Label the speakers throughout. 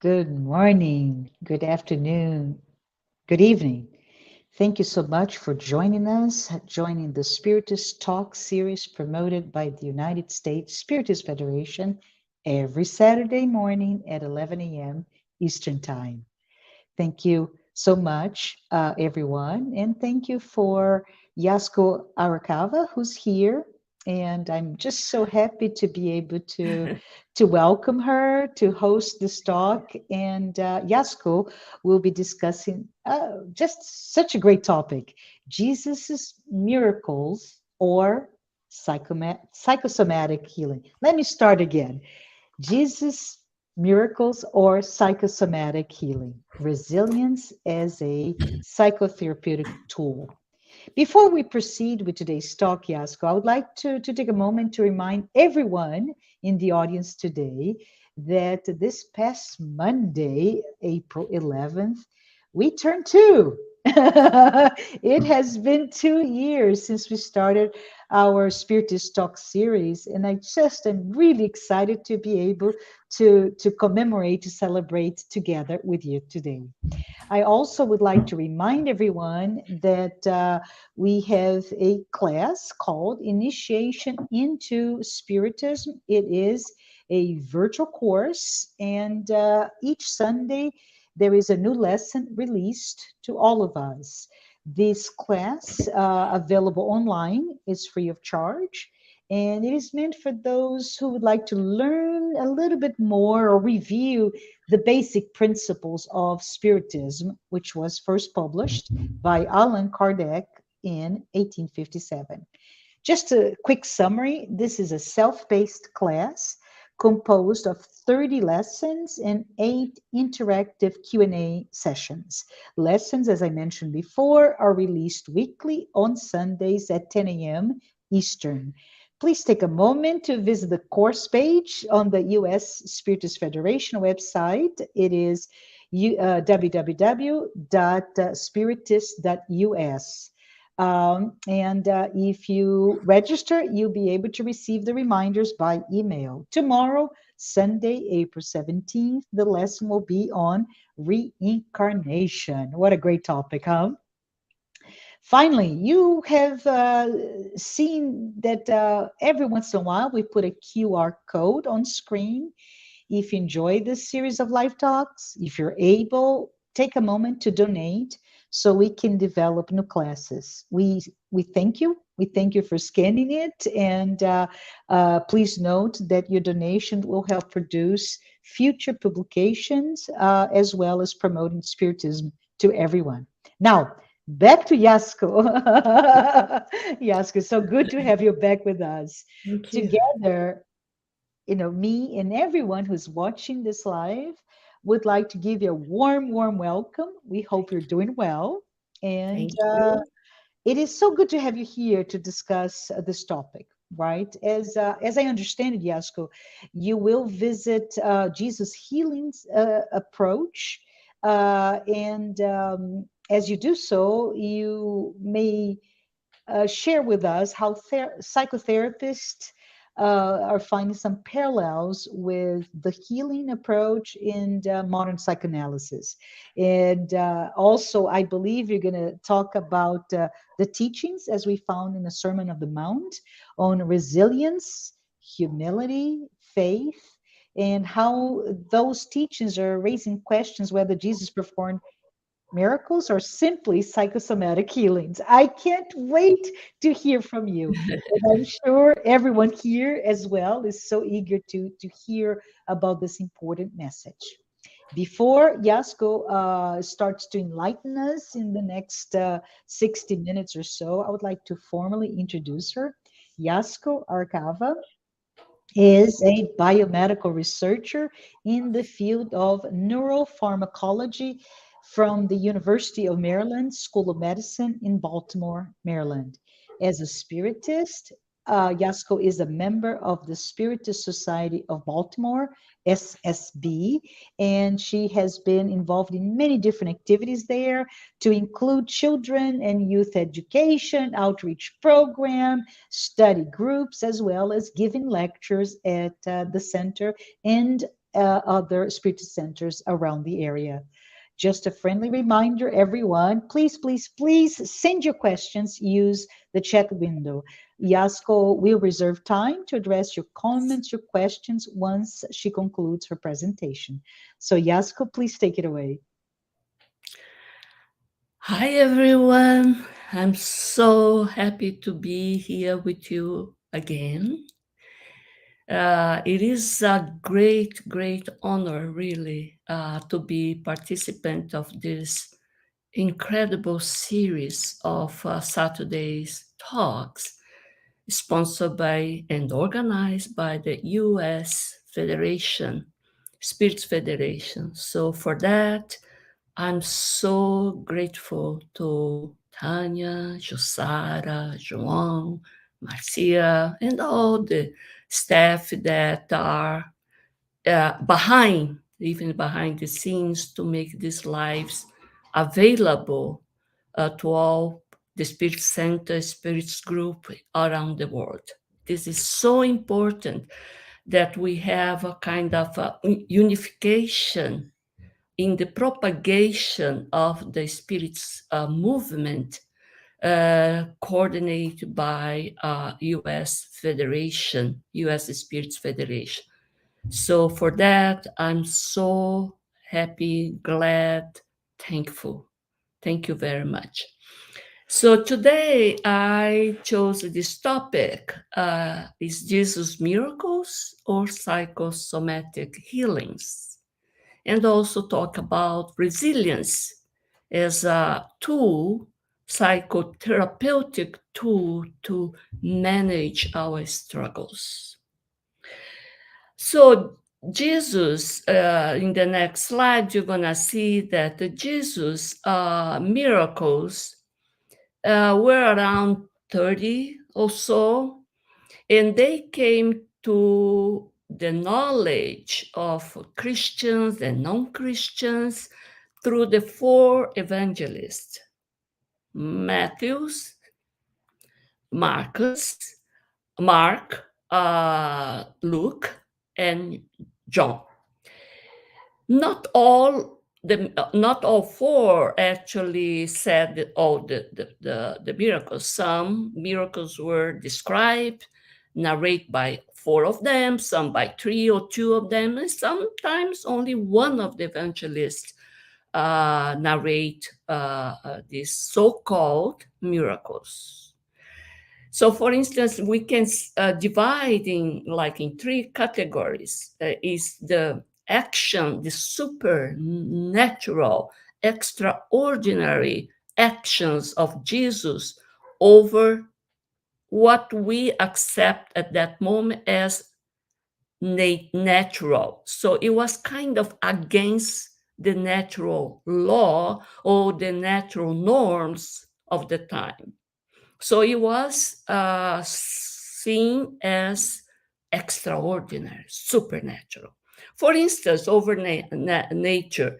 Speaker 1: Good morning, good afternoon, good evening. Thank you so much for joining us, joining the Spiritist Talk series promoted by the United States Spiritist Federation every Saturday morning at 11 a.m. Eastern Time. Thank you so much, everyone. And thank you for Yasco Aracava, who's here. And I'm just so happy to be able to welcome her to host this talk. And Yasco will be discussing just such a great topic: Jesus's miracles or psychosomatic healing. Let me start again. Jesus' miracles or psychosomatic healing, resilience as a psychotherapeutic tool. Before we proceed with today's talk, Yasko, I would like to take a moment to remind everyone in the audience today that this past Monday, April 11th, we turned two. It has been 2 years since we started our Spiritist Talk series, and I just am really excited to be able to commemorate, to celebrate together with you today. I also would like to remind everyone that we have a class called Initiation into Spiritism. It is a virtual course, and each Sunday there is a new lesson released to all of us. This class, available online, is free of charge. And it is meant for those who would like to learn a little bit more or review the basic principles of Spiritism, which was first published by Allan Kardec in 1857. Just a quick summary, this is a self-paced class composed of 30 lessons and 8 interactive Q&A sessions. Lessons, as I mentioned before, are released weekly on Sundays at 10 a.m. Eastern. Please take a moment to visit the course page on the U.S. Spiritist Federation website. It is www.spiritist.us. And if you register, you'll be able to receive the reminders by email. Tomorrow, Sunday, April 17th, the lesson will be on reincarnation. What a great topic, huh? Finally, you have seen that every once in a while we put a QR code on screen. If you enjoy this series of live talks, if you're able, take a moment to donate so we can develop new classes. We thank you. We thank you for scanning it, and please note that your donation will help produce future publications as well as promoting Spiritism to everyone. Now, back to Yasko. Yasko, so good to have you back with us.
Speaker 2: Thank you.
Speaker 1: Together, me and everyone who's watching this live would like to give you a warm, warm welcome. We hope you're doing well. And
Speaker 2: Thank you.
Speaker 1: it is so good to have you here to discuss this topic, right? As I understand it, Yasko, you will visit Jesus' healing approach. And as you do so, you may share with us how psychotherapists are finding some parallels with the healing approach in modern psychoanalysis. And also, I believe you're going to talk about the teachings as we found in the Sermon of the Mount on resilience, humility, faith, and how those teachings are raising questions whether Jesus performed miracles or simply psychosomatic healings. I can't wait to hear from you. And I'm sure everyone here as well is so eager to hear about this important message. Before Yasko starts to enlighten us in the next 60 minutes or so, I would like to formally introduce her. Yasco Arcava is a biomedical researcher in the field of neuropharmacology from the University of Maryland School of Medicine in Baltimore, Maryland. As a spiritist, Yasko is a member of the Spiritist Society of Baltimore, SSB, and she has been involved in many different activities there to include children and youth education, outreach program, study groups, as well as giving lectures at the center and other Spiritist centers around the area. Just a friendly reminder, everyone, please, please, please send your questions. Use the chat window. Yasco will reserve time to address your comments, your questions once she concludes her presentation. So, Yasco, please take it away.
Speaker 2: Hi, everyone. I'm so happy to be here with you again. It is a great, great honor, really, to be participant of this incredible series of Saturday's talks, sponsored by and organized by the U.S. Federation, Spirits Federation. So for that, I'm so grateful to Tanya, Josara, João, Marcia, and all the staff that are even behind the scenes, to make these lives available to all the Spirit Center, Spirits Group around the world. This is so important that we have a kind of unification in the propagation of the spirits movement, coordinated by U.S. Federation, U.S. Spirits Federation. So for that, I'm so happy, glad, thankful. Thank you very much. So today I chose this topic: is Jesus miracles or psychosomatic healings? And also talk about resilience as a tool, psychotherapeutic tool to manage our struggles. So Jesus, in the next slide, you're gonna see that the Jesus miracles were around 30 or so, and they came to the knowledge of Christians and non-Christians through the four evangelists: Matthew, Marcus, Mark, Luke, and John. Not all four actually said all the miracles. Some miracles were described, narrated by four of them, some by three or two of them, and sometimes only one of the evangelists narrate these so-called miracles. So, for instance, we can divide in three categories. Is the action, the supernatural, extraordinary actions of Jesus over what we accept at that moment as natural. So it was kind of against the natural law or the natural norms of the time. So it was seen as extraordinary, supernatural. For instance, over nature,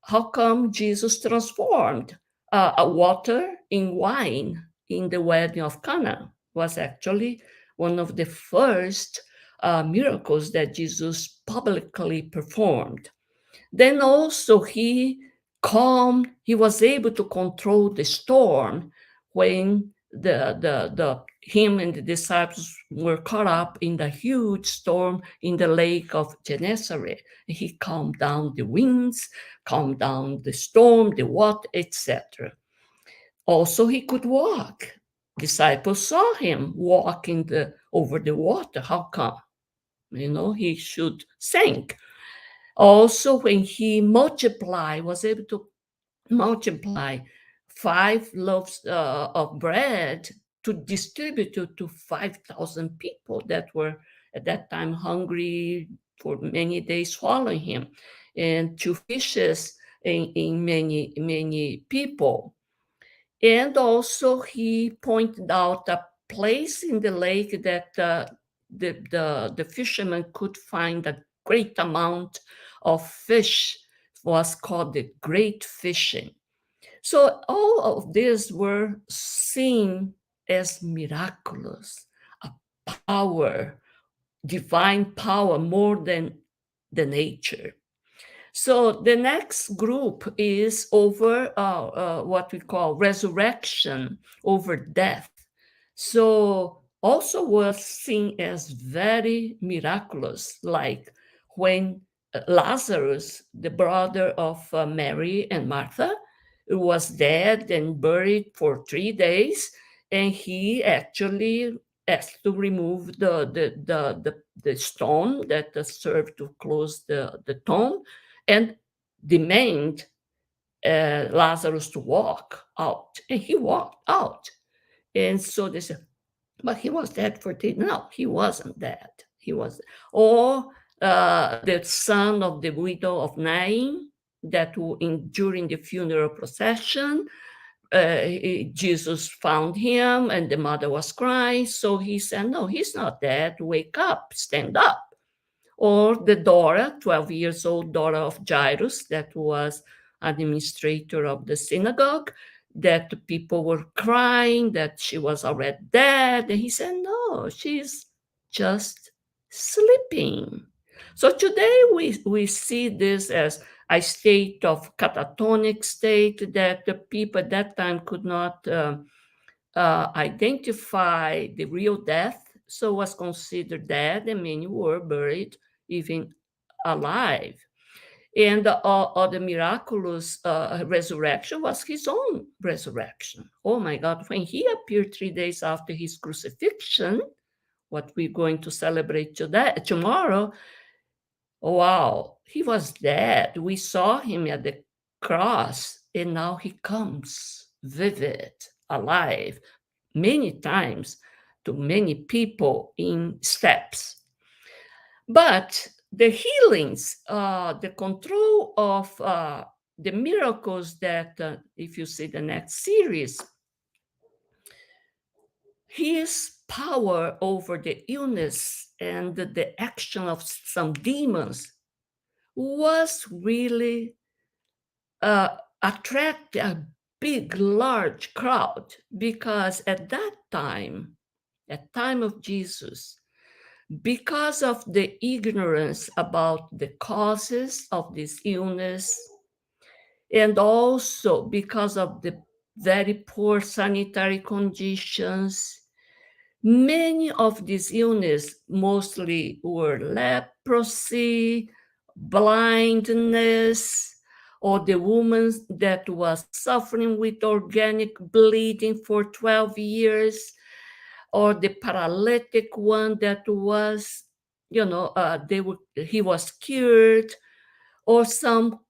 Speaker 2: how come Jesus transformed water in wine in the wedding of Cana? Was actually one of the first miracles that Jesus publicly performed. Then also he was able to control the storm when him and the disciples were caught up in the huge storm in the lake of Gennesaret. He calmed down the winds, calmed down the storm, the water, etc. Also, he could walk. Disciples saw him walking over the water. How come? He should sink. Also, when he was able to multiply 5 loaves of bread to distribute to 5,000 people that were at that time hungry for many days following him, and 2 fishes in many people. And also he pointed out a place in the lake that the fishermen could find a great amount of fish. Was called the great fishing. So all of these were seen as miraculous, a power, divine power, more than the nature. So the next group is over what we call resurrection over death. So also was seen as very miraculous, like when Lazarus, the brother of Mary and Martha, was dead and buried for 3 days, and he actually asked to remove the stone that served to close the tomb and demand Lazarus to walk out. And he walked out. And so they said, but he was dead for 3 days. No, he wasn't dead. He was, or the son of the widow of Nain, that during the funeral procession, Jesus found him and the mother was crying. So he said, no, he's not dead. Wake up, stand up. Or the daughter, 12 years old daughter of Jairus, that was administrator of the synagogue, that people were crying that she was already dead. And he said, no, she's just sleeping. So today we see this as a state of catatonic state that the people at that time could not identify the real death, so was considered dead, and many were buried even alive. And the miraculous resurrection was his own resurrection. Oh my God, when he appeared 3 days after his crucifixion, what we're going to celebrate today, tomorrow, wow, he was dead. We saw him at the cross, and now he comes vivid, alive, many times to many people in steps. But the healings, the control of the miracles that, if you see the next series, his power over the illness and the action of some demons was really attract a big, large crowd, because at that time of Jesus, because of the ignorance about the causes of this illness, and also because of the very poor sanitary conditions, many of these illnesses mostly were leprosy, blindness, or the woman that was suffering with organic bleeding for 12 years, or the paralytic one that was, he was cured, or some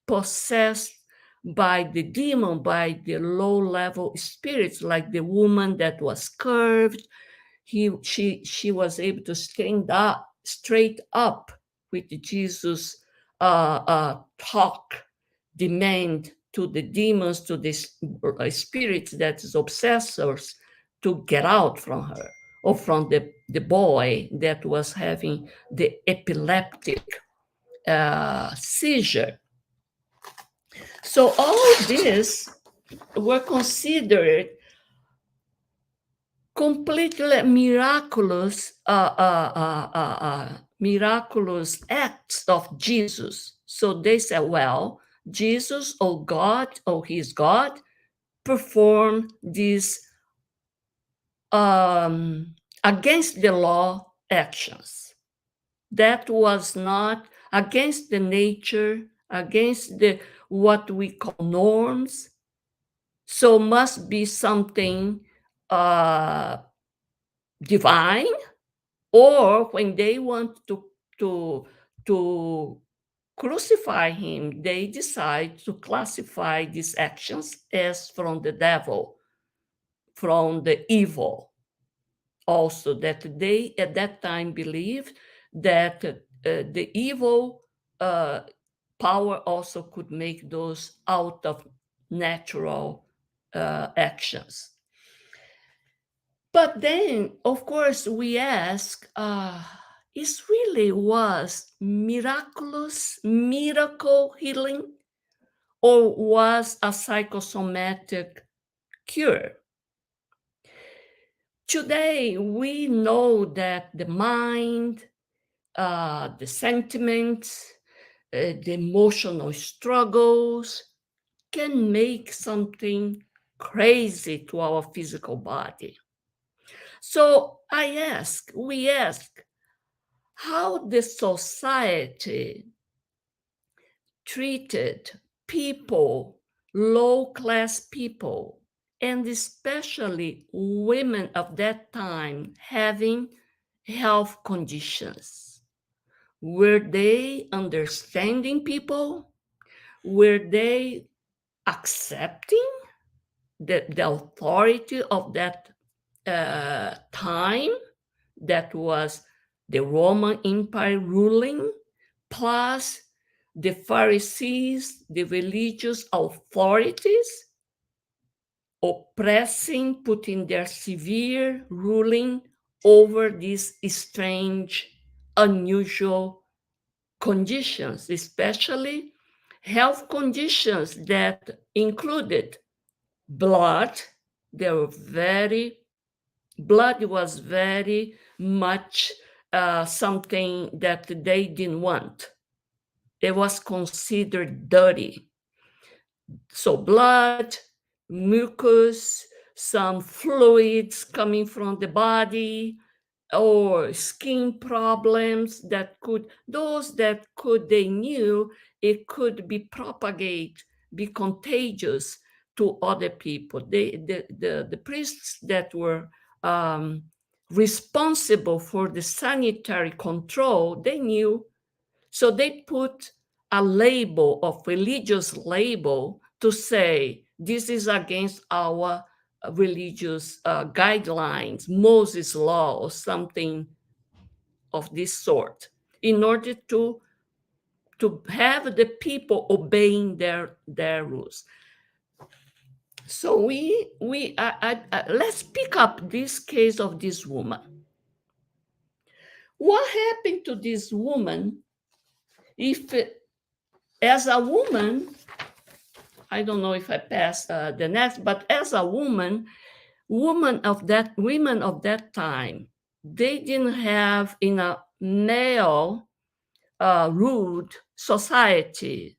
Speaker 2: possessed by the demon, by the low-level spirits, like the woman that was curved. She was able to stand up straight up with Jesus talk, demand to the demons, to the spirits, that is obsessors, to get out from her, or from the boy that was having the epileptic seizure. So all this were considered completely miraculous, miraculous acts of Jesus. So they said, well, Jesus, oh God, oh, he's God, performed these against the law actions. That was not against the nature, against the what we call norms. So must be something divine, or when they want to crucify him, they decide to classify these actions as from the devil, from the evil. Also, that they at that time believed that the evil power also could make those out of natural actions. But then, of course, we ask, it really was miraculous, miracle healing, or was a psychosomatic cure? Today, we know that the mind the sentiments, the emotional struggles can make something crazy to our physical body. So we ask, how the society treated people, low-class people, and especially women of that time having health conditions. Were they understanding people? Were they accepting the authority of that time that was the Roman Empire ruling, plus the Pharisees, the religious authorities, oppressing, putting their severe ruling over these strange, unusual conditions, especially health conditions that included blood. Blood was very much something that they didn't want. It was considered dirty. So blood, mucus, some fluids coming from the body, or skin problems they knew it could be propagate, be contagious to other people. The priests that were responsible for the sanitary control, they knew. So they put a label of religious label to say this is against our religious guidelines, Moses' law, or something of this sort, in order to have the people obeying their rules. So let's pick up this case of this woman. What happened to this woman if, as a woman, I don't know if I passed the next, but as a woman, women of that time, they didn't have in a male ruled society,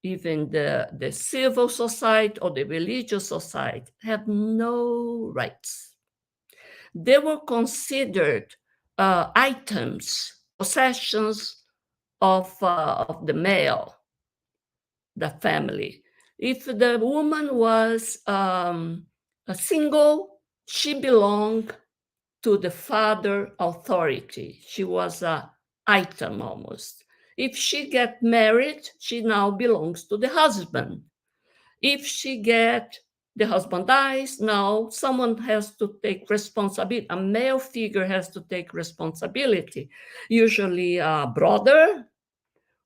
Speaker 2: even the civil society or the religious society, had no rights. They were considered items, possessions of the male, the family. If the woman was a single, she belonged to the father authority. She was an item almost. If she get married, she now belongs to the husband. If the husband dies, now someone has to take responsibility. A male figure has to take responsibility. Usually a brother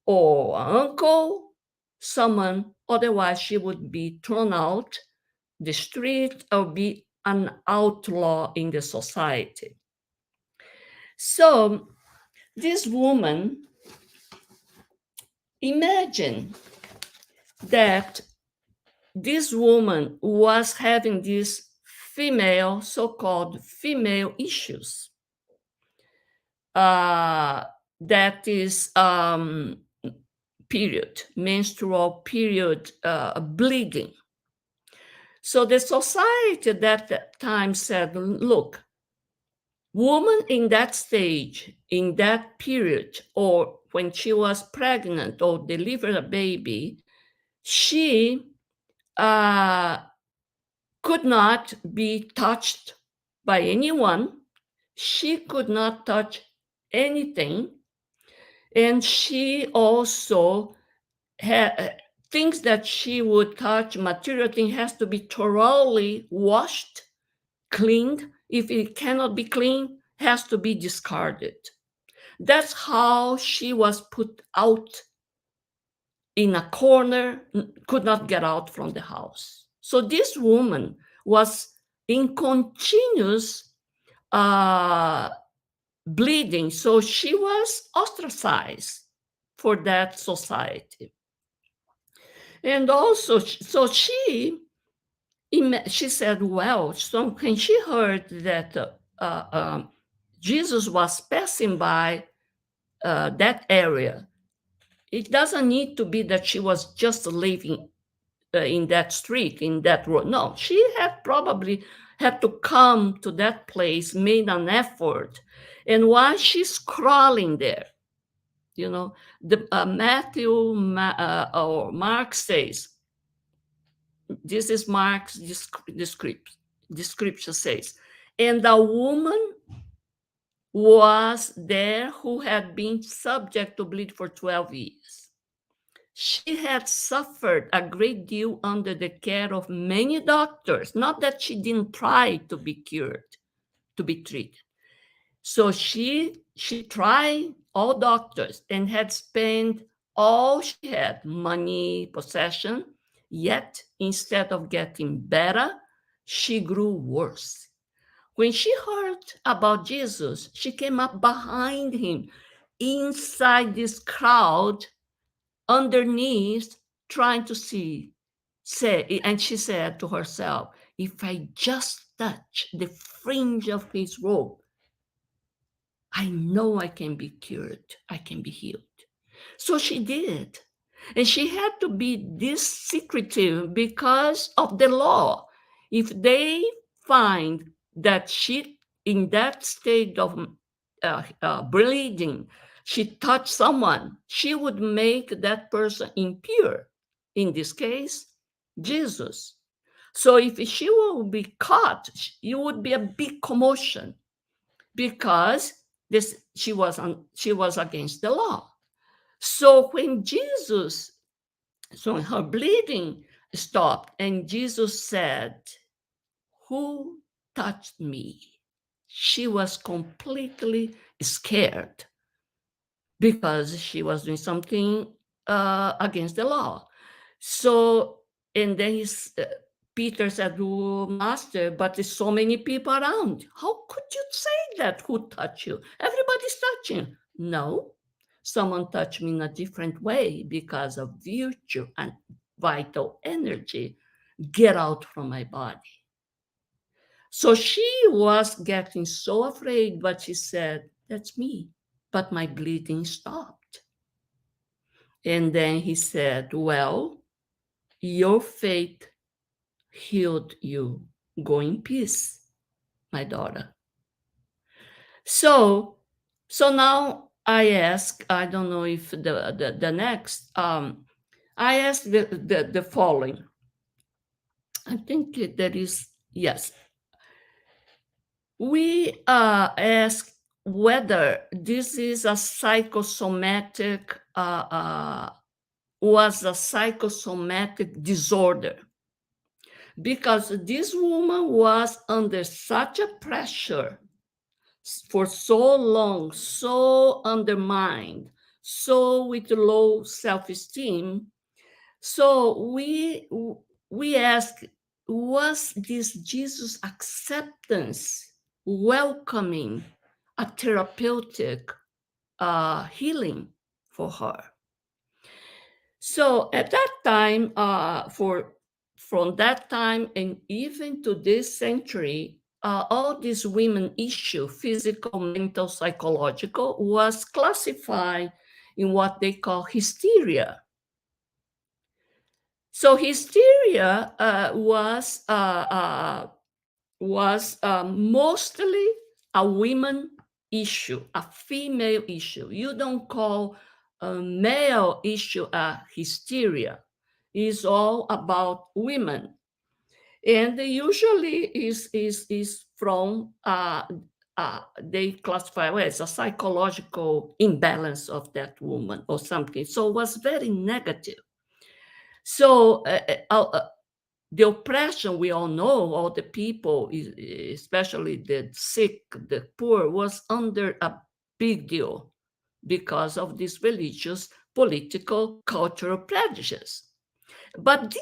Speaker 2: or an uncle, someone, otherwise she would be thrown out the street or be an outlaw in the society. So this woman, imagine that this woman was having these so-called female issues. That is menstrual period, bleeding. So the society at that time said, look, woman in that stage, in that period, or when she was pregnant or delivered a baby, she could not be touched by anyone. She could not touch anything. And she also had things that she would touch, material thing, has to be thoroughly washed, cleaned. If it cannot be cleaned, has to be discarded. That's how she was put out in a corner, could not get out from the house. So this woman was in continuous bleeding. So she was ostracized for that society. And also, so she said, well, so when she heard that Jesus was passing by that area. It doesn't need to be that she was just living in that street, in that road. No, she had probably had to come to that place, made an effort. And while she's crawling there, the Matthew or Mark says, this is Mark's description says, and a woman was there who had been subject to bleed for 12 years. She had suffered a great deal under the care of many doctors, not that she didn't try to be cured, to be treated. So she tried all doctors and had spent all she had, money, possession, yet instead of getting better, she grew worse. When she heard about Jesus, she came up behind him, inside this crowd, underneath, trying to and she said to herself, if I just touch the fringe of his robe, I know I can be cured, I can be healed. So she did. And she had to be this secretive because of the law. If they find that she, in that state of bleeding, she touched someone, she would make that person impure. In this case, Jesus. So if she will be caught, it would be a big commotion because she was against the law. So when her bleeding stopped, and Jesus said, "Who touched me?" She was completely scared because she was doing something against the law. So, and then Peter said, "Oh, Master, but there's so many people around. How could you say that? Who touched you? Everybody's touching." No, someone touched me in a different way because of virtue and vital energy get out from my body. So she was getting so afraid, but she said, "That's me." But my bleeding stopped. And then he said, "Well, your faith healed you. Go in peace, my daughter." So now I ask, I don't know if the next, I ask the following. I think there is, yes. We ask whether this is a psychosomatic, was a psychosomatic disorder. Because this woman was under such a pressure for so long, so undermined, so with low self-esteem. So we ask, was this Jesus' acceptance welcoming a therapeutic healing for her? So at that time, from that time and even to this century, all these women issue, physical, mental, psychological, was classified in what they call hysteria. So hysteria was mostly a women issue, a female issue. You don't call a male issue a hysteria. It's all about women. And usually is from, they classify as a psychological imbalance of that woman or something. So it was very negative. So the oppression, we all know, all the people, especially the sick, the poor, was under a big deal because of this religious, political, cultural prejudice. But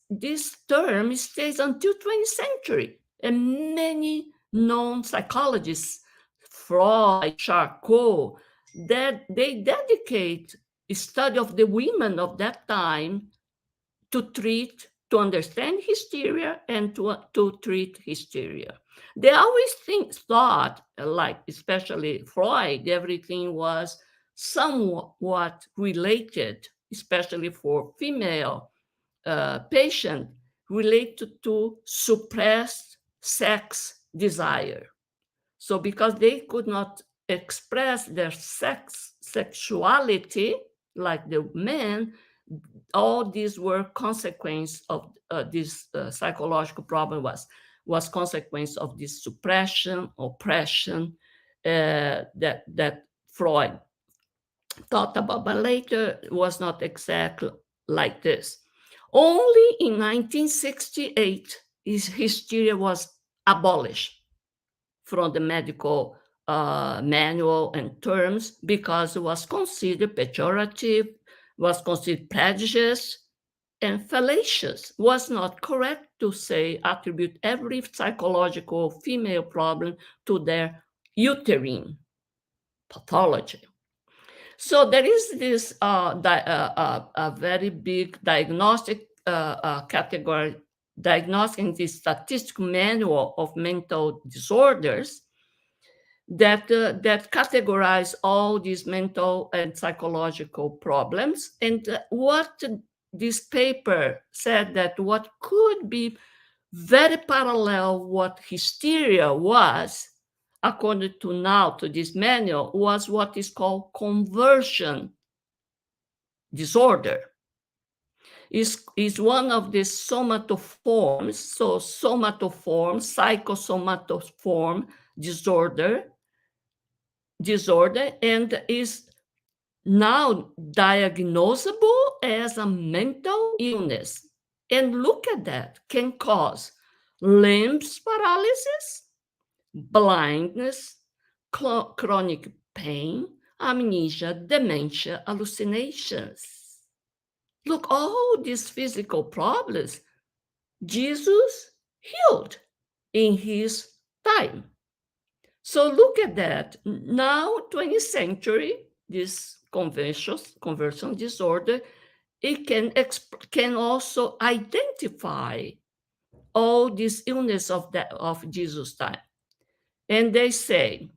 Speaker 2: this term stays until 20th century, and many known psychologists, Freud, Charcot, that they dedicate a study of the women of that time to understand hysteria and to treat hysteria. They always thought, like especially Freud, everything was somewhat related, especially for female patient, related to suppressed sex desire. So because they could not express their sexuality like the men, all these were consequence of this psychological problem was consequence of this suppression, oppression that Freud thought about, but later was not exactly like this. Only in 1968 hysteria was abolished from the medical manual and terms because it was considered pejorative, was considered prejudiced, and fallacious. Was not correct to say attribute every psychological female problem to their uterine pathology. So there is this a very big diagnostic category, diagnosing the statistical manual of mental disorders that categorize all these mental and psychological problems. And what this paper said that what could be very parallel what hysteria was, according to now to this manual, was what is called conversion disorder. Is one of the somatoforms, so somatoform, psychosomatoform disorder, and is now diagnosable as a mental illness. And look at that, can cause limbs paralysis, blindness, chronic pain, amnesia, dementia, hallucinations. Look, all these physical problems, Jesus healed in his time. So look at that. Now, 20th century, this conversion disorder, it can also identify all this illness of Jesus' time. And they say,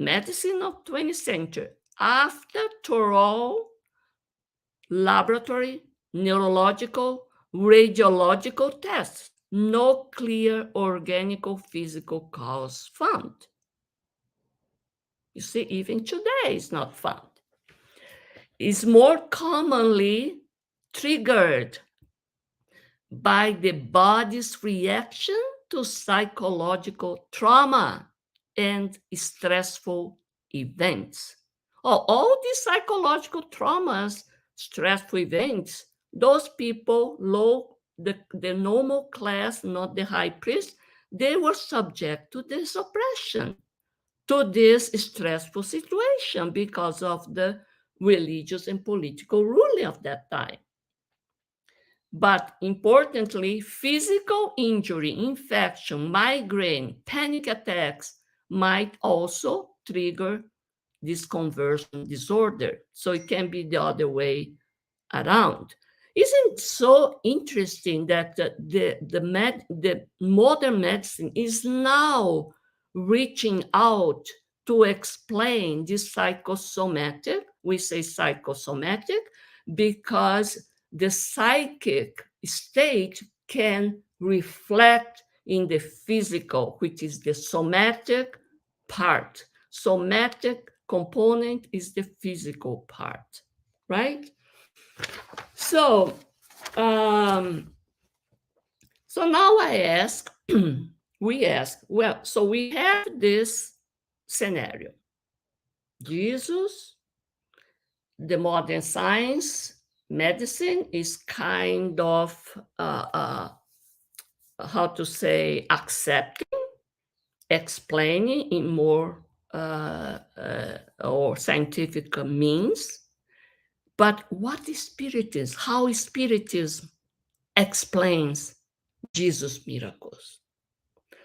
Speaker 2: medicine of 20th century, after thorough laboratory, neurological, radiological tests, no clear organic or physical cause found. You see, even today it's not found. It's more commonly triggered by the body's reaction to psychological trauma and stressful events. All these psychological traumas, stressful events, those people, the normal class, not the high priest, they were subject to this oppression, to this stressful situation because of the religious and political ruling of that time. But importantly, physical injury, infection, migraine, panic attacks might also trigger this conversion disorder. So it can be the other way around. Isn't it so interesting that the modern medicine is now reaching out to explain this psychosomatic? We say psychosomatic because the psychic state can reflect in the physical, which is the somatic part. Somatic component is the physical part, right? So, so now I ask, we ask, well, so we have this scenario. Jesus, the modern science, medicine is kind of, how to say, accepting, explaining in more or scientific means. But what is Spiritism? How Spiritism explains Jesus' miracles?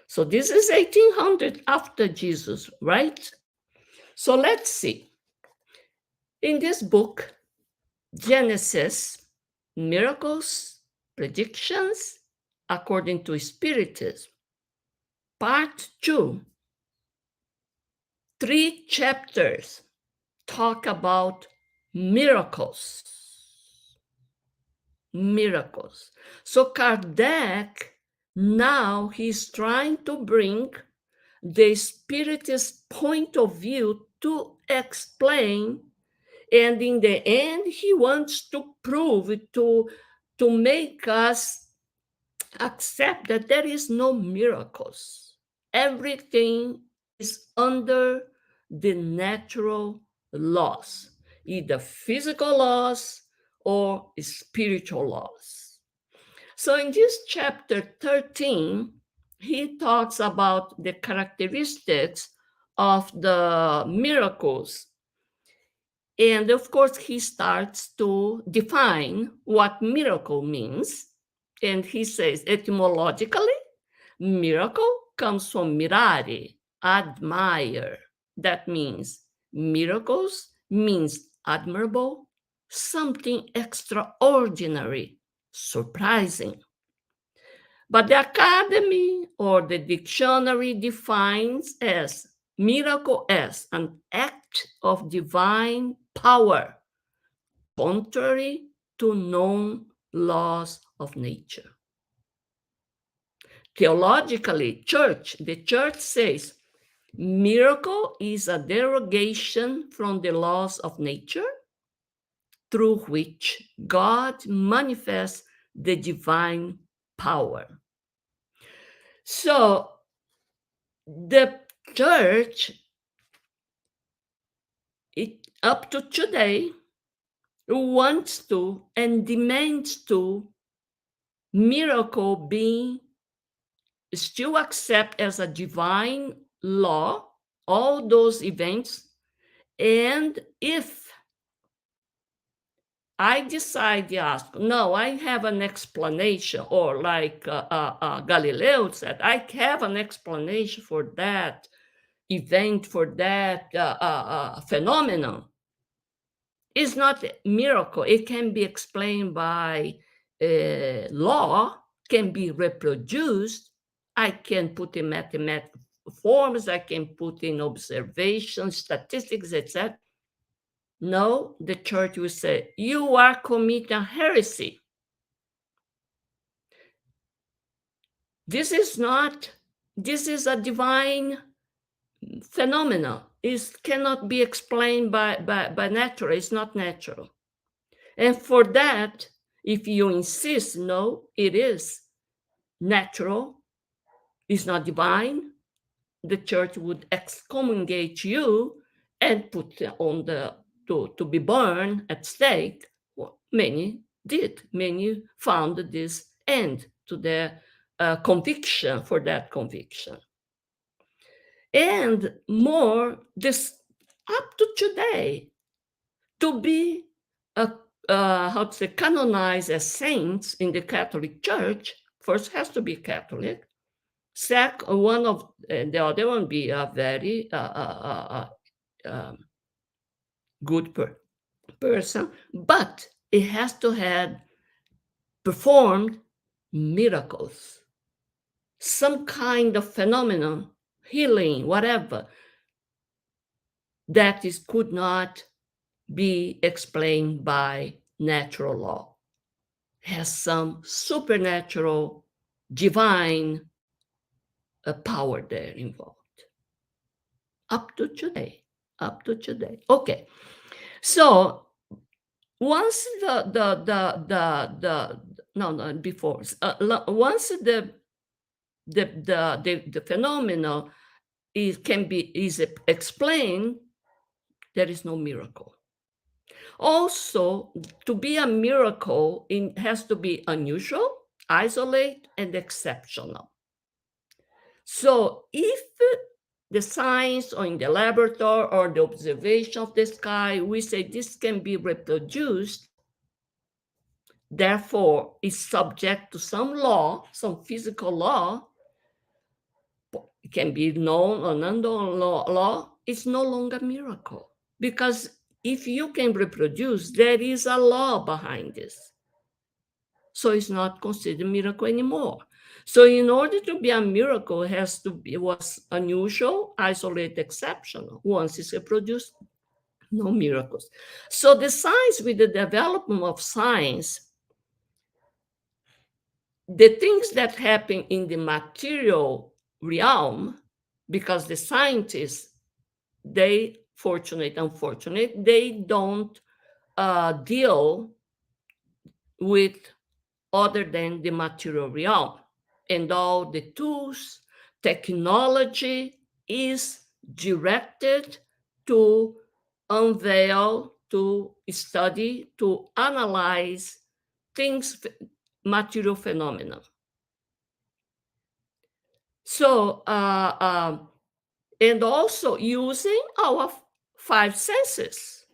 Speaker 2: So this is 1800 after Jesus, right? So let's see. In this book, Genesis, Miracles, Predictions, according to Spiritism, Part 2, 3 chapters, talk about miracles. Miracles. So Kardec, now he's trying to bring the Spiritist point of view to explain, and in the end, he wants to prove, to make us accept that there is no miracles. Everything is under the natural laws, either physical laws or spiritual laws. So in this chapter 13, he talks about the characteristics of the miracles. And of course, he starts to define what miracle means. And he says, etymologically, miracle comes from mirare, admire. That means miracles means admirable, something extraordinary, surprising. But the academy or the dictionary defines as miracle as an act of divine power, contrary to known laws of nature. Theologically, the church says miracle is a derogation from the laws of nature through which God manifests the divine power. So the church, up to today, wants to and demands to miracle being still accept as a divine law, all those events. And if I decide, no, I have an explanation, or like Galileo said, I have an explanation for that event, for that phenomenon. It's not a miracle. It can be explained by law, can be reproduced. I can put in mathematical forms, I can put in observations, statistics, etc. No, the church will say, you are committing heresy. This is a divine phenomenon. It cannot be explained by nature. It's not natural. And for that, if you insist, no, it is natural, it's not divine, the church would excommunicate you and put on to be burned at stake. Well, many did. Many found this end to their conviction for that conviction. And more, this up to today, to be canonized as saints in the Catholic Church, first has to be Catholic. Second, one of the other one be a very good person, but it has to have performed miracles, some kind of phenomenon, healing, whatever, that could not be explained by natural law. Has some supernatural, divine power there involved. Up to today. Okay. So once once the phenomenon is explained, there is no miracle. Also, to be a miracle, it has to be unusual, isolated, and exceptional. So if the science or in the laboratory or the observation of the sky, we say this can be reproduced, therefore is subject to some law, some physical law, it can be known or unknown law, it's no longer a miracle. Because if you can reproduce, there is a law behind this. So it's not considered a miracle anymore. So in order to be a miracle, it was unusual, isolated, exceptional. Once it's reproduced, No miracles. So the science, with the development of science, the things that happen in the material realm, because the scientists, they, fortunate, unfortunate, they don't deal with other than the material realm. And all the tools, technology is directed to unveil, to study, to analyze things, material phenomena. So, and also using our five senses,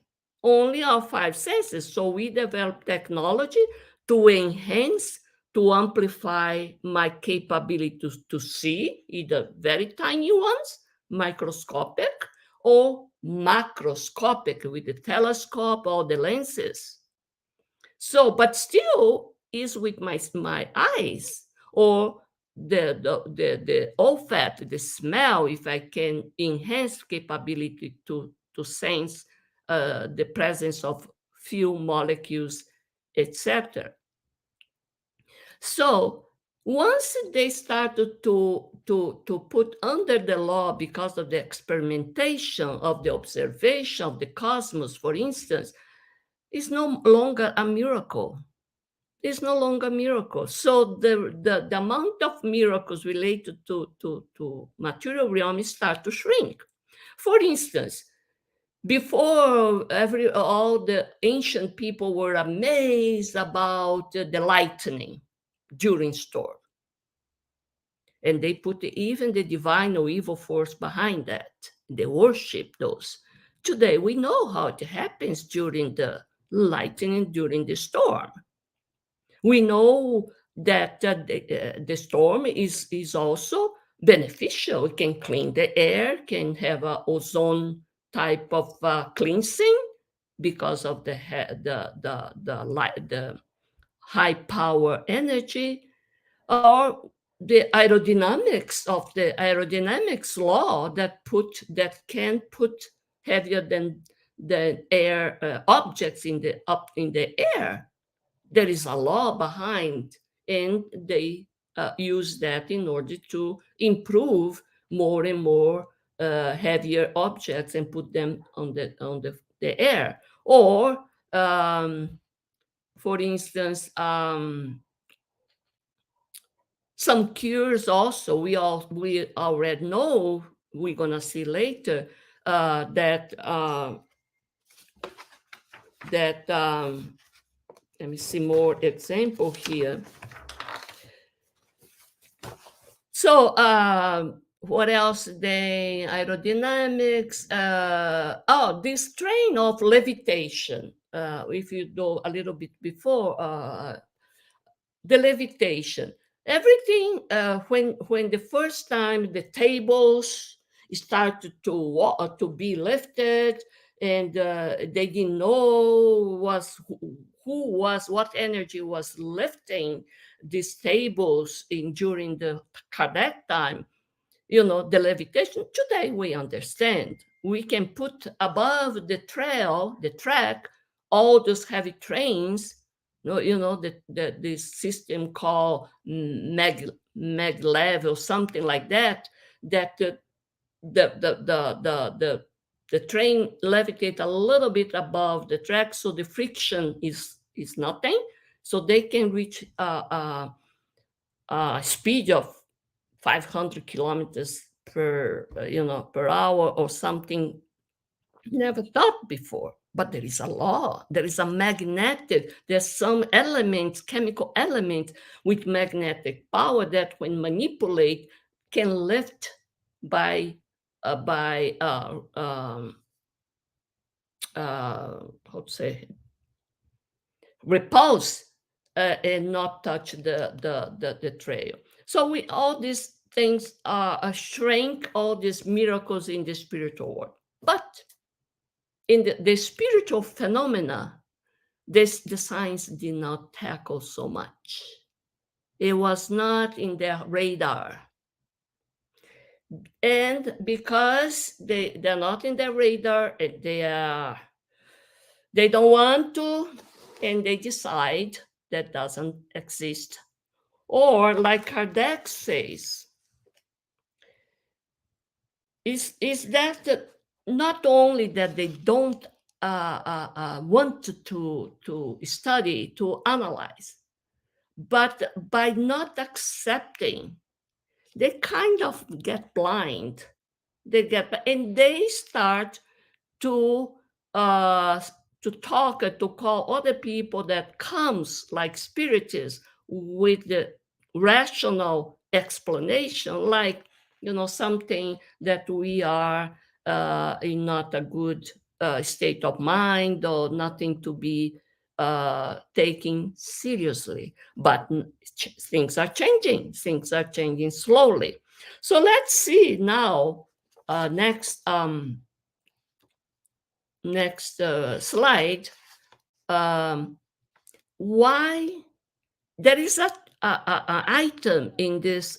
Speaker 2: only our five senses. So we develop technology to enhance, to amplify my capability to see, either very tiny ones, microscopic, or macroscopic with the telescope or the lenses. So, but still is with my eyes, or the olfactory, the smell, if I can enhance capability to sense the presence of few molecules, etc. So once they started to put under the law, because of the experimentation, of the observation of the cosmos, for instance, it's no longer a miracle. It's no longer a miracle. So the amount of miracles related to material realm start to shrink. For instance, before, all the ancient people were amazed about the lightning during storm, and they put even the divine or evil force behind that. They worship those. Today we know how it happens during the lightning, during the storm. We know that the storm is also beneficial. It can clean the air, can have a ozone type of cleansing because of the high power energy, or the aerodynamics of the aerodynamics law that can put heavier than the air objects up in the air. There is a law behind, and they use that in order to improve more and more heavier objects and put them on the air. Or, for instance, some cures also. We already know, we're gonna see later, that let me see more example here. So what else? The aerodynamics. This train of levitation. If you do a little bit before, the levitation. Everything, when the first time the tables started to be lifted, and they didn't know what energy was lifting these tables during the cadet time, the levitation. Today we understand. We can put above the track, all those heavy trains. This system called maglev or something like that. That the train levitate a little bit above the track, so the friction is nothing. So they can reach a speed of 500 kilometers per hour, or something never thought before. But there is a law. There is a magnetic. There's some elements, chemical elements with magnetic power that, when manipulate, can lift by how to say, repulse, and not touch the trail. So all these things shrink all these miracles in the spiritual world. But in the spiritual phenomena, the science did not tackle so much. It was not in their radar. And because they're not in their radar, they are They don't want to, and they decide that doesn't exist. Or, like Kardec says, is that not only that they don't want to study, to analyze, but by not accepting, they kind of get blind. And they start to uh, to talk, to call other people that comes like spiritists with the rational explanation, like, something that we are in not a good state of mind, or nothing to be taken seriously. But things are changing. Things are changing slowly. So let's see now. Next slide. Um, why there is a item in this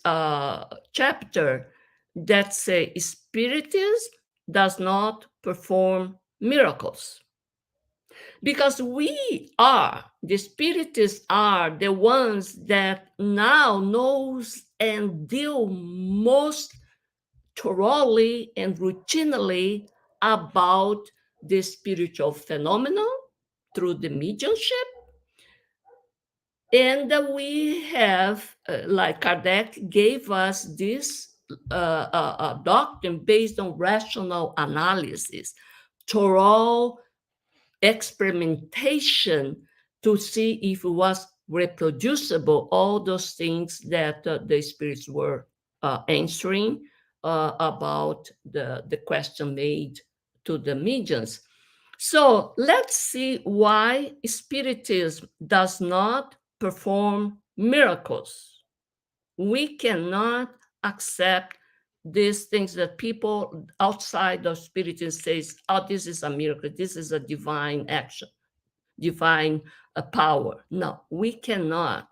Speaker 2: chapter that say spiritism does not perform miracles, because the spiritists are the ones that now knows and deal most thoroughly and routinely about the spiritual phenomenon through the mediumship. And we have, like Kardec gave us this doctrine based on rational analysis, thorough experimentation to see if it was reproducible, all those things that the spirits were answering about the question made to the mediums. So let's see why Spiritism does not perform miracles. We cannot accept these things that people outside of Spiritism says, oh, this is a miracle, this is a divine action, divine power. No, we cannot,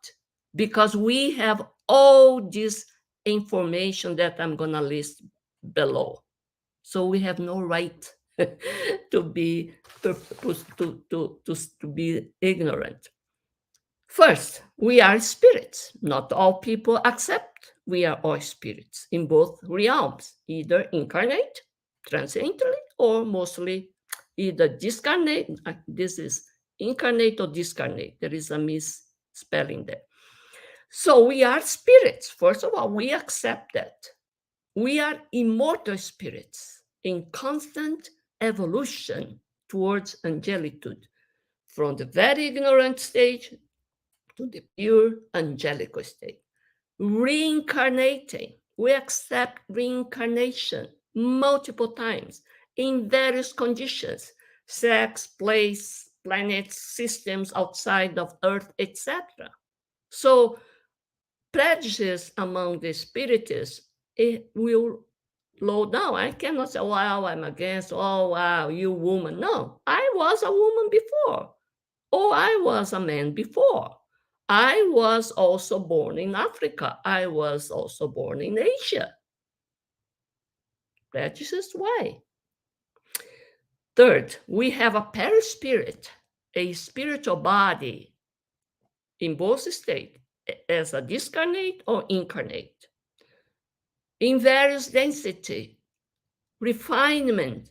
Speaker 2: because we have all this information that I'm going to list below. So we have no right to be to be ignorant. First, we are spirits. Not all people accept we are all spirits in both realms, either incarnate, transiently, or mostly either discarnate. This is incarnate or discarnate. There is a misspelling there. So we are spirits. First of all, we accept that. We are immortal spirits in constant evolution towards angelitude, from the very ignorant stage to the pure angelical state. Reincarnating, we accept reincarnation multiple times in various conditions: sex, place, planets, systems outside of Earth, etc. So prejudice among the spiritists, it will low down. I cannot say, wow, I'm against, oh, wow, you woman. No, I was a woman before. Oh, I was a man before. I was also born in Africa. I was also born in Asia. Prejudice, why? Third, we have a perispirit, a spiritual body in both states, as a discarnate or incarnate, in various density, refinement,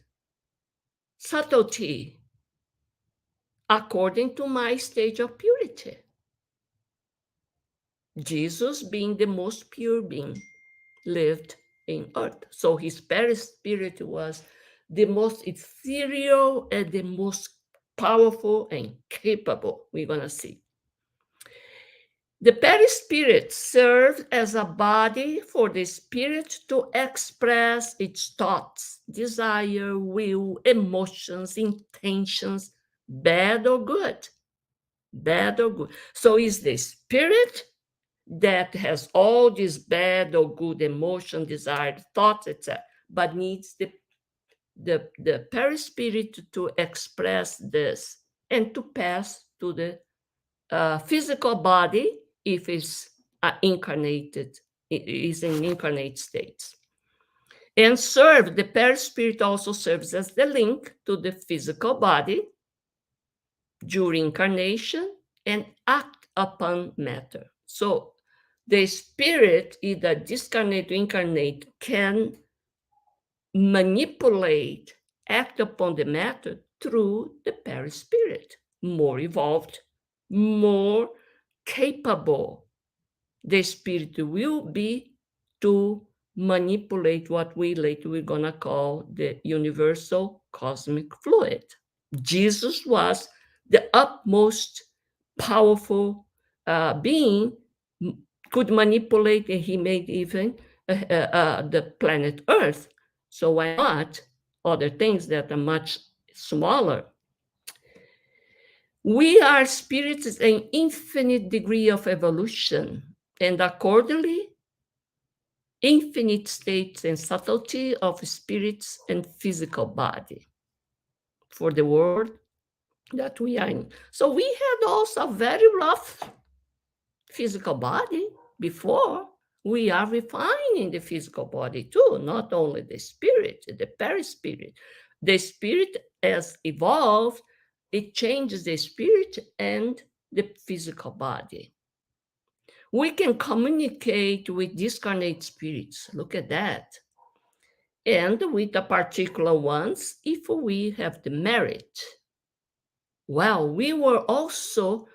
Speaker 2: subtlety, according to my stage of purity. Jesus, being the most pure being, lived in earth. So his perispirit was the most ethereal and the most powerful and capable, we're going to see. The perispirit serves as a body for the spirit to express its thoughts, desire, will, emotions, intentions, bad or good. Bad or good. So it's the spirit that has all these bad or good emotion, desired thoughts, etc., but needs the perispirit to express this and to pass to the physical body if it's incarnated, is in incarnate states. And the perispirit also serves as the link to the physical body during incarnation and act upon matter. So the spirit, either discarnate or incarnate, can manipulate, act upon the matter through the perispirit, more evolved, more capable. The spirit will be to manipulate what we later we're gonna call the universal cosmic fluid. Jesus was the utmost powerful being, could manipulate, and he made even the planet Earth. So why not other things that are much smaller? We are spirits in infinite degree of evolution, and accordingly, infinite states and subtlety of spirits and physical body for the world that we are in. So we had also a very rough physical body before. We are refining the physical body too, not only the spirit, the perispirit. The spirit has evolved, it changes the spirit and the physical body. We can communicate with discarnate spirits. Look at that. And with the particular ones, if we have the merit. Well, we were also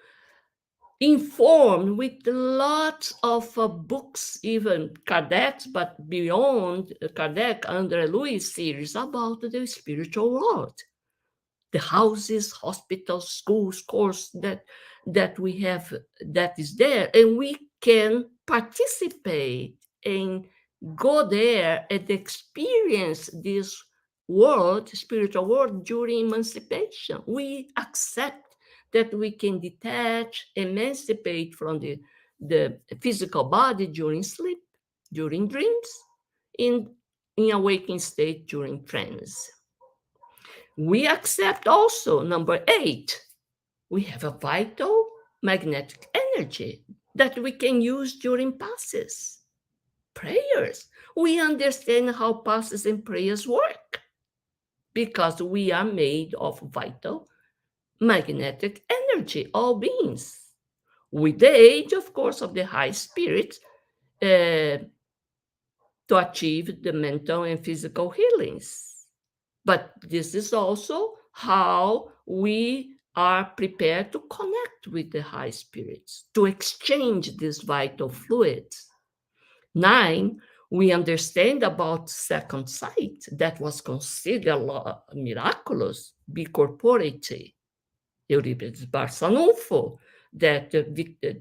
Speaker 2: informed with lots of books, even Kardec's, but beyond Kardec, under Louis series, about the spiritual world. The houses, hospitals, schools, course that we have, that is there, and we can participate and go there and experience this world, spiritual world, during emancipation. We accept that we can detach, emancipate from the physical body during sleep, during dreams, in awakening state during trance. We accept also, number 8, we have a vital magnetic energy that we can use during passes, prayers. We understand how passes and prayers work because we are made of vital magnetic energy, all beings. With the age, of course, of the high spirit, to achieve the mental and physical healings. But this is also how we are prepared to connect with the high spirits, to exchange these vital fluids. 9, we understand about second sight that was considered miraculous, bicorpority. Euripides Barçanufo, that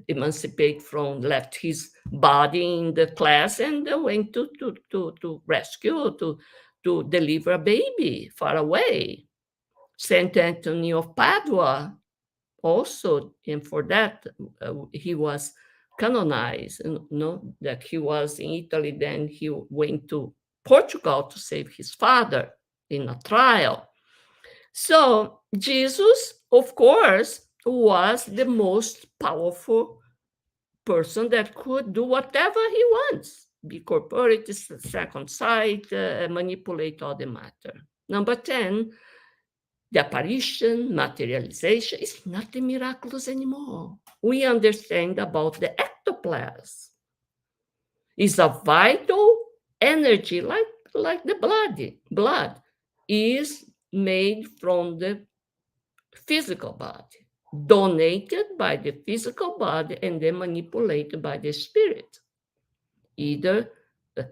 Speaker 2: emancipate from, left his body in the class and went to rescue, to deliver a baby far away. Saint Anthony of Padua also, and for that he was canonized. That he was in Italy, then he went to Portugal to save his father in a trial. So Jesus, of course, was the most powerful person that could do whatever he wants, be corporate, second sight, manipulate all the matter. Number 10, the apparition, materialization is not miraculous anymore. We understand about the ectoplasm. It's a vital energy, like the blood is made from the physical body, donated by the physical body and then manipulated by the spirit. Either a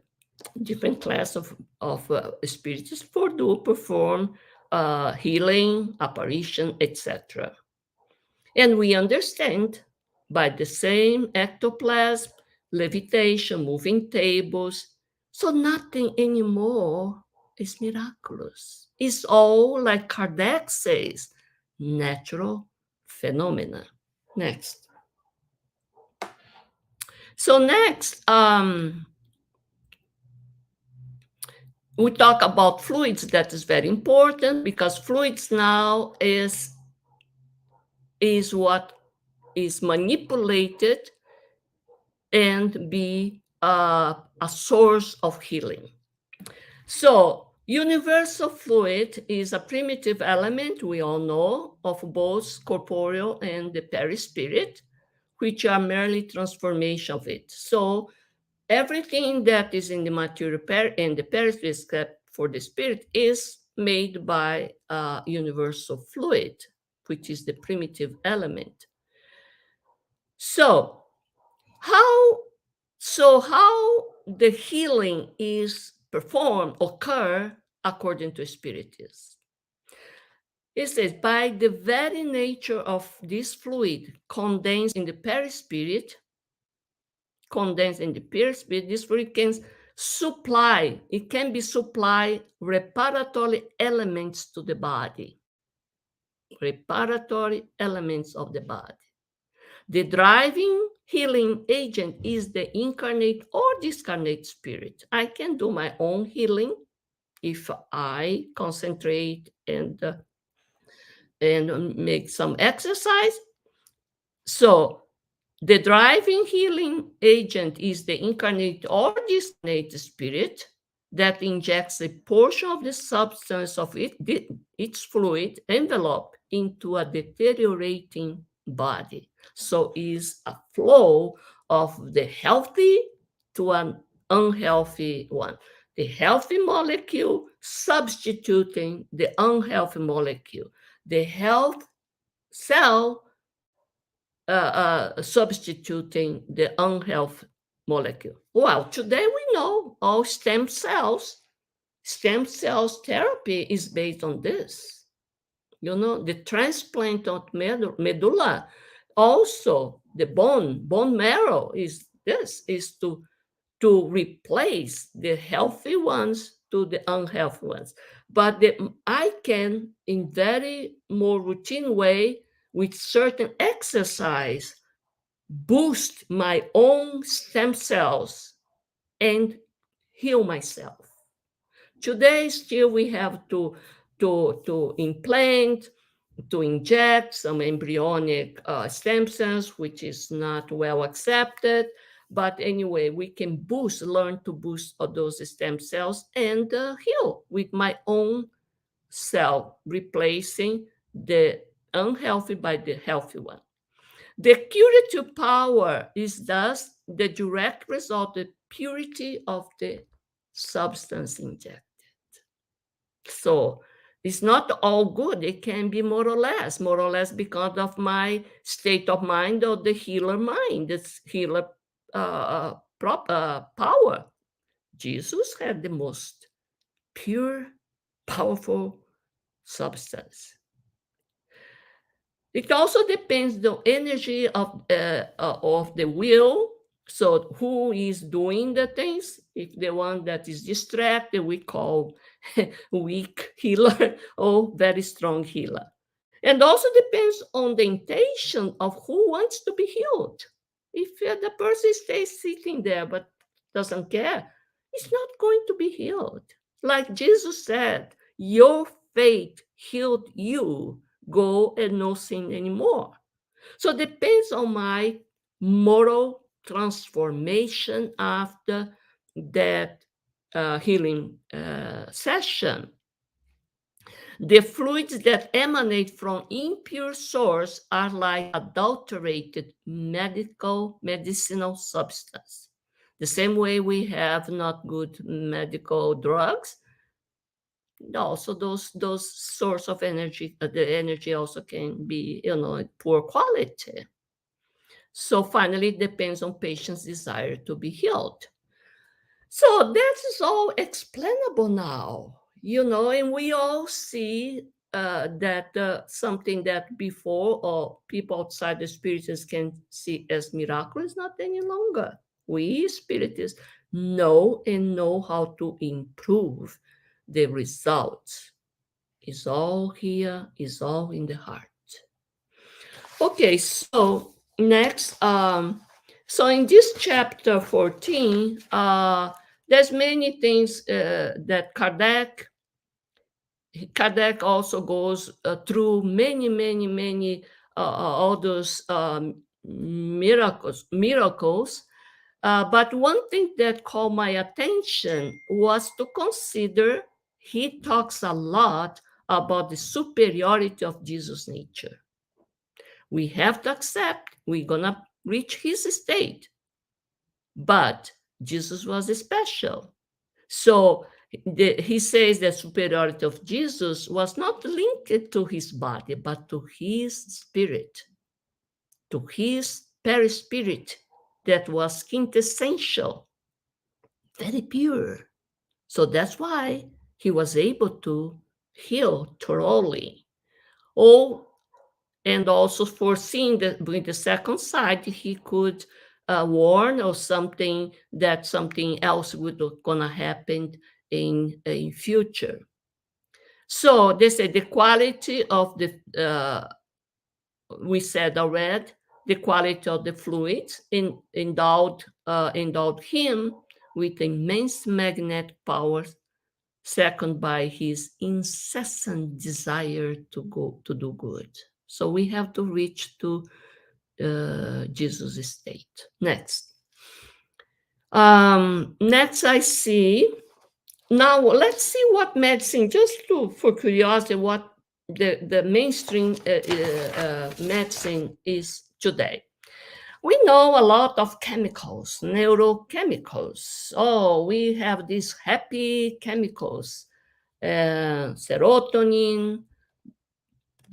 Speaker 2: different class of spirits perform healing, apparition, etc. And we understand by the same ectoplasm, levitation, moving tables, so nothing anymore is miraculous. It's all, like Kardec says, natural phenomena. Next. So next, we talk about fluids. That is very important because fluids now is what is manipulated and be a source of healing. So Universal fluid is a primitive element, we all know, of both corporeal and the perispirit, which are merely transformation of it. So everything that is in the material and the perispirit, except for the spirit, is made by universal fluid, which is the primitive element. So how how the healing is performed, occur according to Spiritism? It says, by the very nature of this fluid condensed in the perispirit, this fluid can supply, it can be supply reparatory elements to the body. Reparatory elements of the body. The driving healing agent is the incarnate or discarnate spirit. I can do my own healing if I concentrate and make some exercise. So the driving healing agent is the incarnate or discarnate spirit that injects a portion of the substance of its fluid envelope into a deteriorating body. So is a flow of the healthy to an unhealthy one. The healthy molecule substituting the unhealthy molecule. The health cell substituting the unhealthy molecule. Well, today we know all stem cells therapy is based on this. You know, the transplant of medulla, also the bone marrow is to replace the healthy ones to the unhealthy ones. But I can, in very more routine way, with certain exercise, boost my own stem cells and heal myself. Today, still we have to implant, to inject some embryonic stem cells, which is not well accepted. But anyway, we can learn to boost those stem cells and heal with my own cell, replacing the unhealthy by the healthy one. The curative power is thus the direct result of the purity of the substance injected. So it's not all good. It can be more or less because of my state of mind or the healer mind, this healer power. Jesus had the most pure, powerful substance. It also depends on the energy of the will. So who is doing the things? If the one that is distracted, we call weak healer or very strong healer. And also depends on the intention of who wants to be healed. If the person stays sitting there but doesn't care, it's not going to be healed. Like Jesus said, your faith healed you. Go and no sin anymore. So it depends on my moral transformation after that healing session. The fluids that emanate from impure source are like adulterated medicinal substance. The same way we have not good medical drugs, also those source of energy, the energy also can be, poor quality. So finally, it depends on patient's desire to be healed. So that is all explainable now, and we all see that something that before or people outside the spiritists can see as miracle is not any longer. We spiritists know how to improve the results. Is all here, is all in the heart. Okay, so next, so in this chapter 14, there's many things that Kardec also goes through many all those miracles. But one thing that caught my attention was to consider he talks a lot about the superiority of Jesus' nature. We have to accept we're going to reach his state, but Jesus was special. So he says that superiority of Jesus was not linked to his body, but to his spirit, to his perispirit that was quintessential, very pure. So that's why he was able to heal thoroughly. Oh, and also foreseeing that with the second side, he could warn or something that something else would gonna happen in future. So they say the quality of the we said already, the quality of the fluids endowed him with immense magnetic powers, second by his incessant desire to do good. So we have to reach to Jesus' state. Next I see. Now let's see what medicine, just for curiosity, what the mainstream medicine is today. We know a lot of chemicals, neurochemicals. Oh, we have these happy chemicals, serotonin,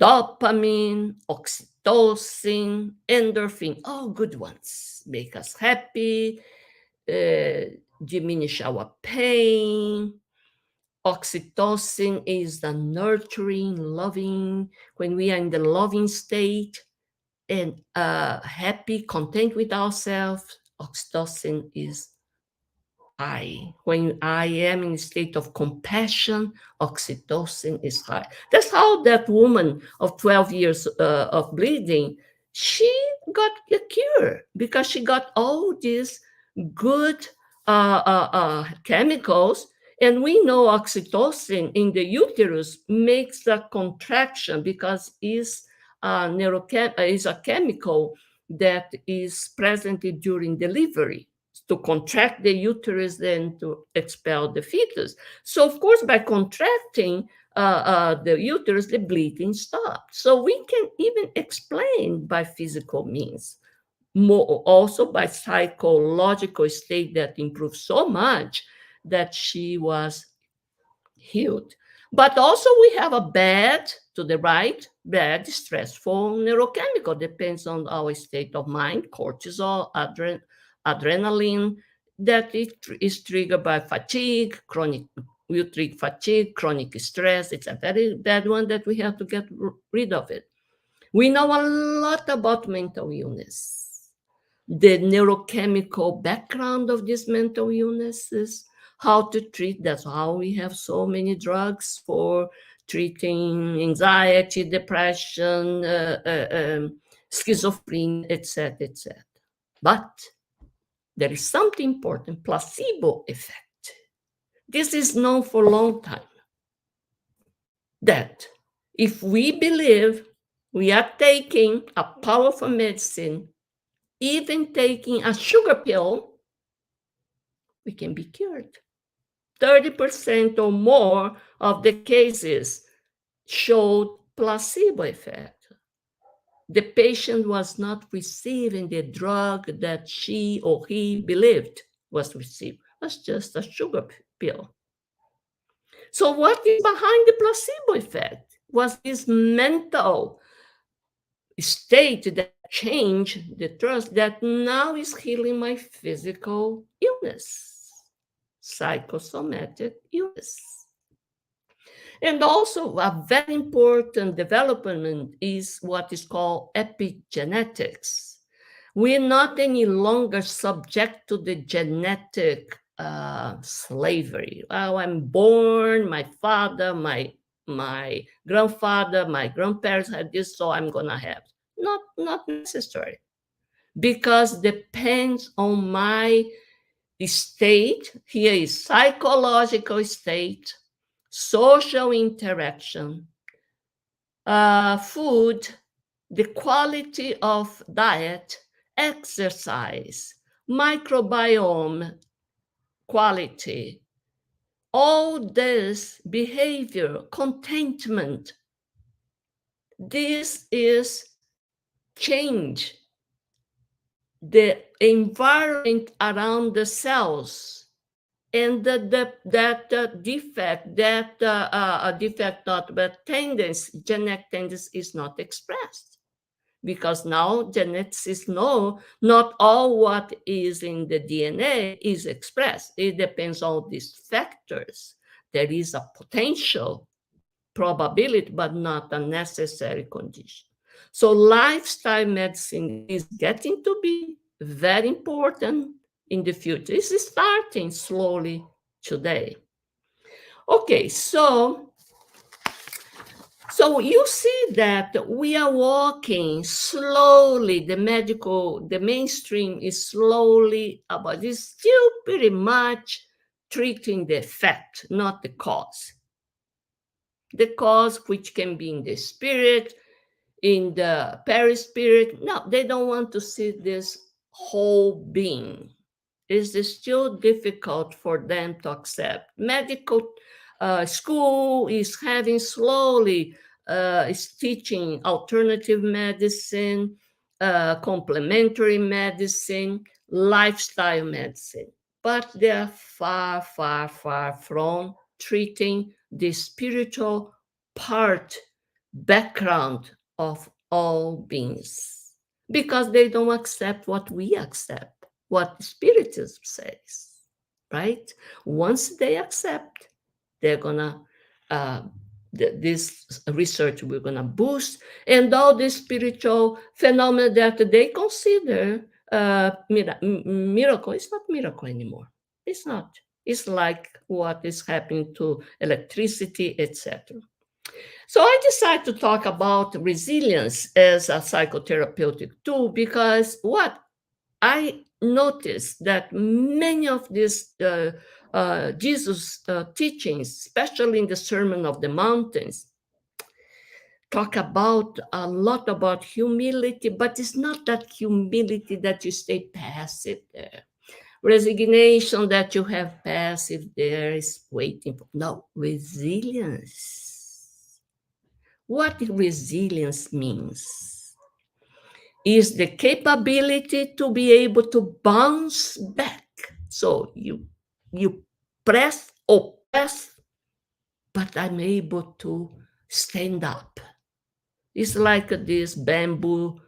Speaker 2: dopamine, oxytocin, endorphin, all good ones, make us happy, diminish our pain. Oxytocin is the nurturing, loving, when we are in the loving state and happy, content with ourselves. Oxytocin is high. When I am in a state of compassion, oxytocin is high. That's how that woman of 12 years of bleeding, she got a cure because she got all these good chemicals. And we know oxytocin in the uterus makes a contraction because it's is a chemical that is present during delivery to contract the uterus, then to expel the fetus. So, of course, by contracting the uterus, the bleeding stopped. So we can even explain by physical means, more also by psychological state that improved so much that she was healed. But also we have a bad, to the right, bad stressful neurochemical, depends on our state of mind, cortisol, adrenaline, that it is triggered by fatigue, chronic uteric fatigue, chronic stress. It's a very bad one that we have to get rid of it. We know a lot about mental illness, the neurochemical background of these mental illnesses, how to treat. That's how we have so many drugs for treating anxiety, depression, schizophrenia, etc., etc. But there is something important, placebo effect. This is known for a long time, that if we believe we are taking a powerful medicine, even taking a sugar pill, we can be cured. 30% or more of the cases showed placebo effect. The patient was not receiving the drug that she or he believed was received. It was just a sugar pill. So what is behind the placebo effect? Was this mental state that changed the trust that now is healing my physical illness, psychosomatic illness. And also a very important development is what is called epigenetics. We're not any longer subject to the genetic slavery. Oh, I'm born, my father, my grandfather, my grandparents had this, so I'm gonna have. Not necessary, because depends on my state. Here is psychological state, social interaction, food, the quality of diet, exercise, microbiome quality, all this behavior, contentment, this is change the environment around the cells, and that defect, defect not, but tendency, genetic tendency is not expressed, because now geneticists know not all what is in the DNA is expressed. It depends on these factors. There is a potential probability, but not a necessary condition. So lifestyle medicine is getting to be very important in the future. It's starting slowly today. Okay, so you see that we are walking slowly. The mainstream is slowly about. It's still pretty much treating the effect, not the cause. The cause, which can be in the spirit, in the perispirit. No, they don't want to see this whole being. It's still difficult for them to accept. Medical school is having slowly, is teaching alternative medicine, complementary medicine, lifestyle medicine. But they are far, far, far from treating the spiritual part, background of all beings, because they don't accept what we accept, what Spiritism says, right? Once they accept, they're gonna, this research we're gonna boost, and all the spiritual phenomena that they consider miracle, it's not miracle anymore. It's not. It's like what is happening to electricity, etc. So I decided to talk about resilience as a psychotherapeutic tool, because what I noticed that many of these Jesus teachings, especially in the Sermon of the Mountains, talk about a lot about humility, but it's not that humility that you stay passive there. Resignation that you have passive there is waiting for. No, resilience. What resilience means is the capability to be able to bounce back. So you oppress, but I'm able to stand up. It's like this bamboo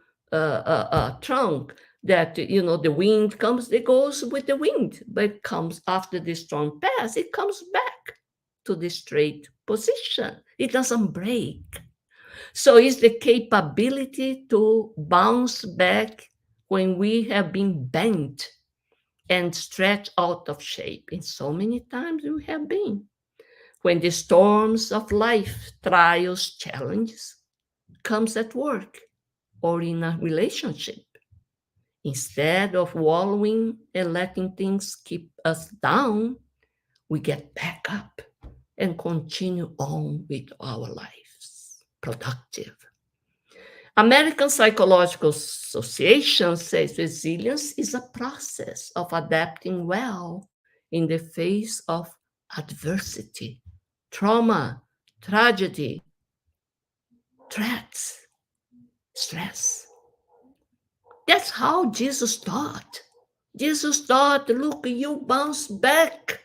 Speaker 2: trunk that, the wind comes, it goes with the wind, but it comes after the storm pass, it comes back to the straight position. It doesn't break. So it's the capability to bounce back when we have been bent and stretched out of shape. And so many times we have been. When the storms of life, trials, challenges comes at work or in a relationship, instead of wallowing and letting things keep us down, we get back up and continue on with our lives, productive. American Psychological Association says resilience is a process of adapting well in the face of adversity, trauma, tragedy, threats, stress. That's how Jesus taught. Jesus taught, look, you bounce back.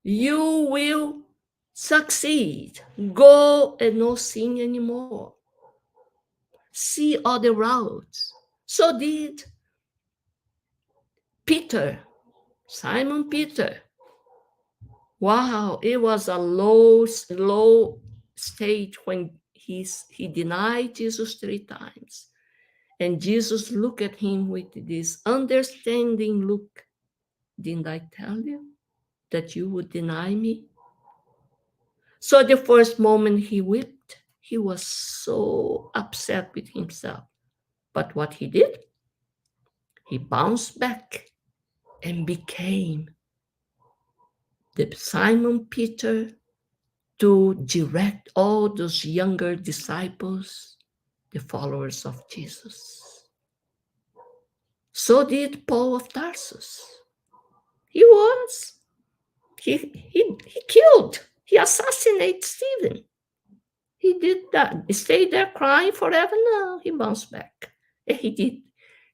Speaker 2: You will succeed. Go and not sin anymore. See other routes. So did Peter, Simon Peter. Wow, it was a low state when he denied Jesus 3 times. And Jesus looked at him with this understanding look. Didn't I tell you that you would deny me? So the first moment he wept, he was so upset with himself. But what he did, he bounced back and became the Simon Peter to direct all those younger disciples, the followers of Jesus. So did Paul of Tarsus. He was He killed, he assassinated Stephen. He did that. He stayed there crying forever. No, he bounced back. And he did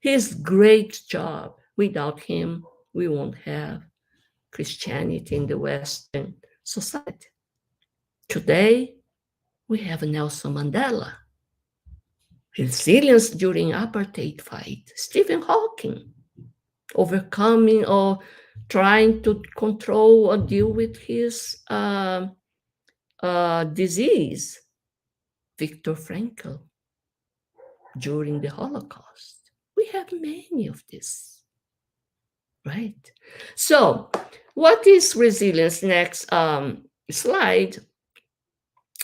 Speaker 2: his great job. Without him, we won't have Christianity in the Western society. Today, we have Nelson Mandela, resilience during apartheid fight, Stephen Hawking, overcoming or trying to control or deal with his disease, Viktor Frankl, during the Holocaust. We have many of this, right? So, what is resilience? Next slide.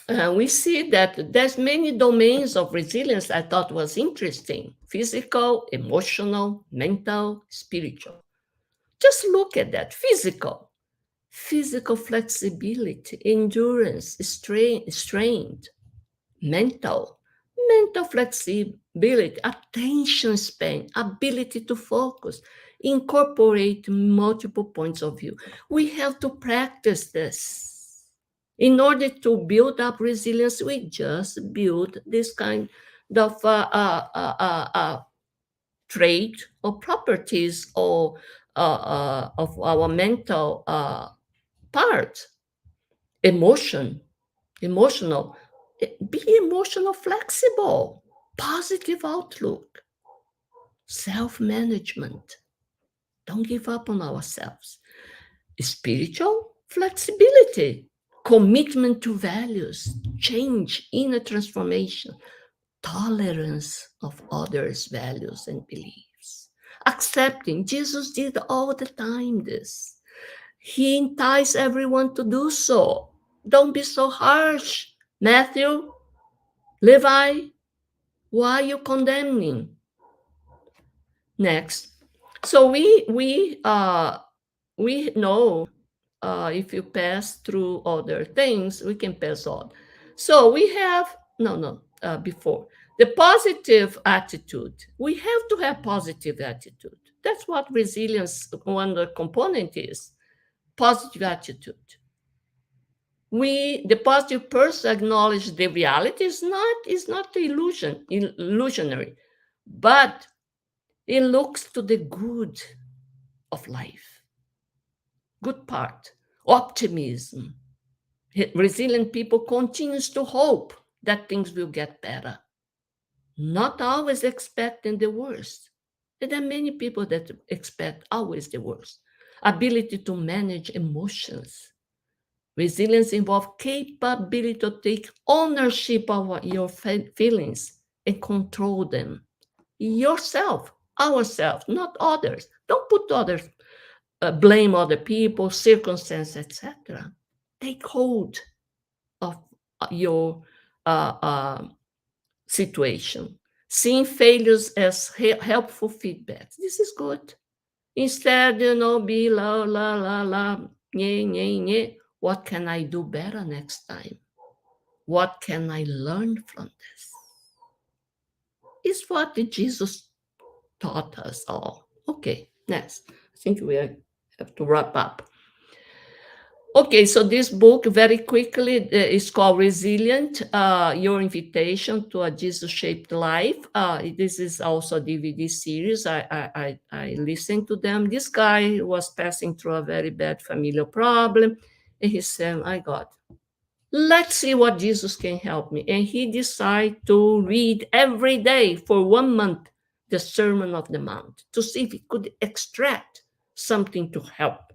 Speaker 2: We see that there's many domains of resilience I thought was interesting: physical, emotional, mental, spiritual. Just look at that. Physical flexibility, endurance, strength. Mental flexibility, attention span, ability to focus, incorporate multiple points of view. We have to practice this. In order to build up resilience, we just build this kind of trait or properties or of our mental part. Emotional, be emotional flexible, positive outlook, self-management. Don't give up on ourselves. Spiritual flexibility, commitment to values, change, inner transformation, tolerance of others' values and beliefs, accepting. Jesus did all the time this. He enticed everyone to do so. Don't be so harsh. Matthew, Levi, why are you condemning? Next. So we know if you pass through other things, we can pass on. So we have before the positive attitude. We have to have positive attitude. That's what resilience one component is. Positive attitude. The positive person acknowledge the reality is not illusionary, but it looks to the good of life, good part, optimism. Resilient people continues to hope that things will get better, not always expecting the worst. There are many people that expect always the worst. Ability to manage emotions. Resilience involves capability to take ownership of your feelings and control them. Yourself, ourselves, not others. Don't put others, blame other people, circumstances, etc. Take hold of your situation. Seeing failures as helpful feedback. This is good. Instead, be la, la, la, la, nye, nye, nye. What can I do better next time? What can I learn from this? It's what Jesus taught us all. Okay, next. I think we have to wrap up. Okay, so this book, very quickly, is called Resilient, Your Invitation to a Jesus-Shaped Life. This is also a DVD series. I listened to them. This guy was passing through a very bad familial problem, and he said, my God, let's see what Jesus can help me. And he decided to read every day for 1 month the Sermon of the Mount to see if he could extract something to help.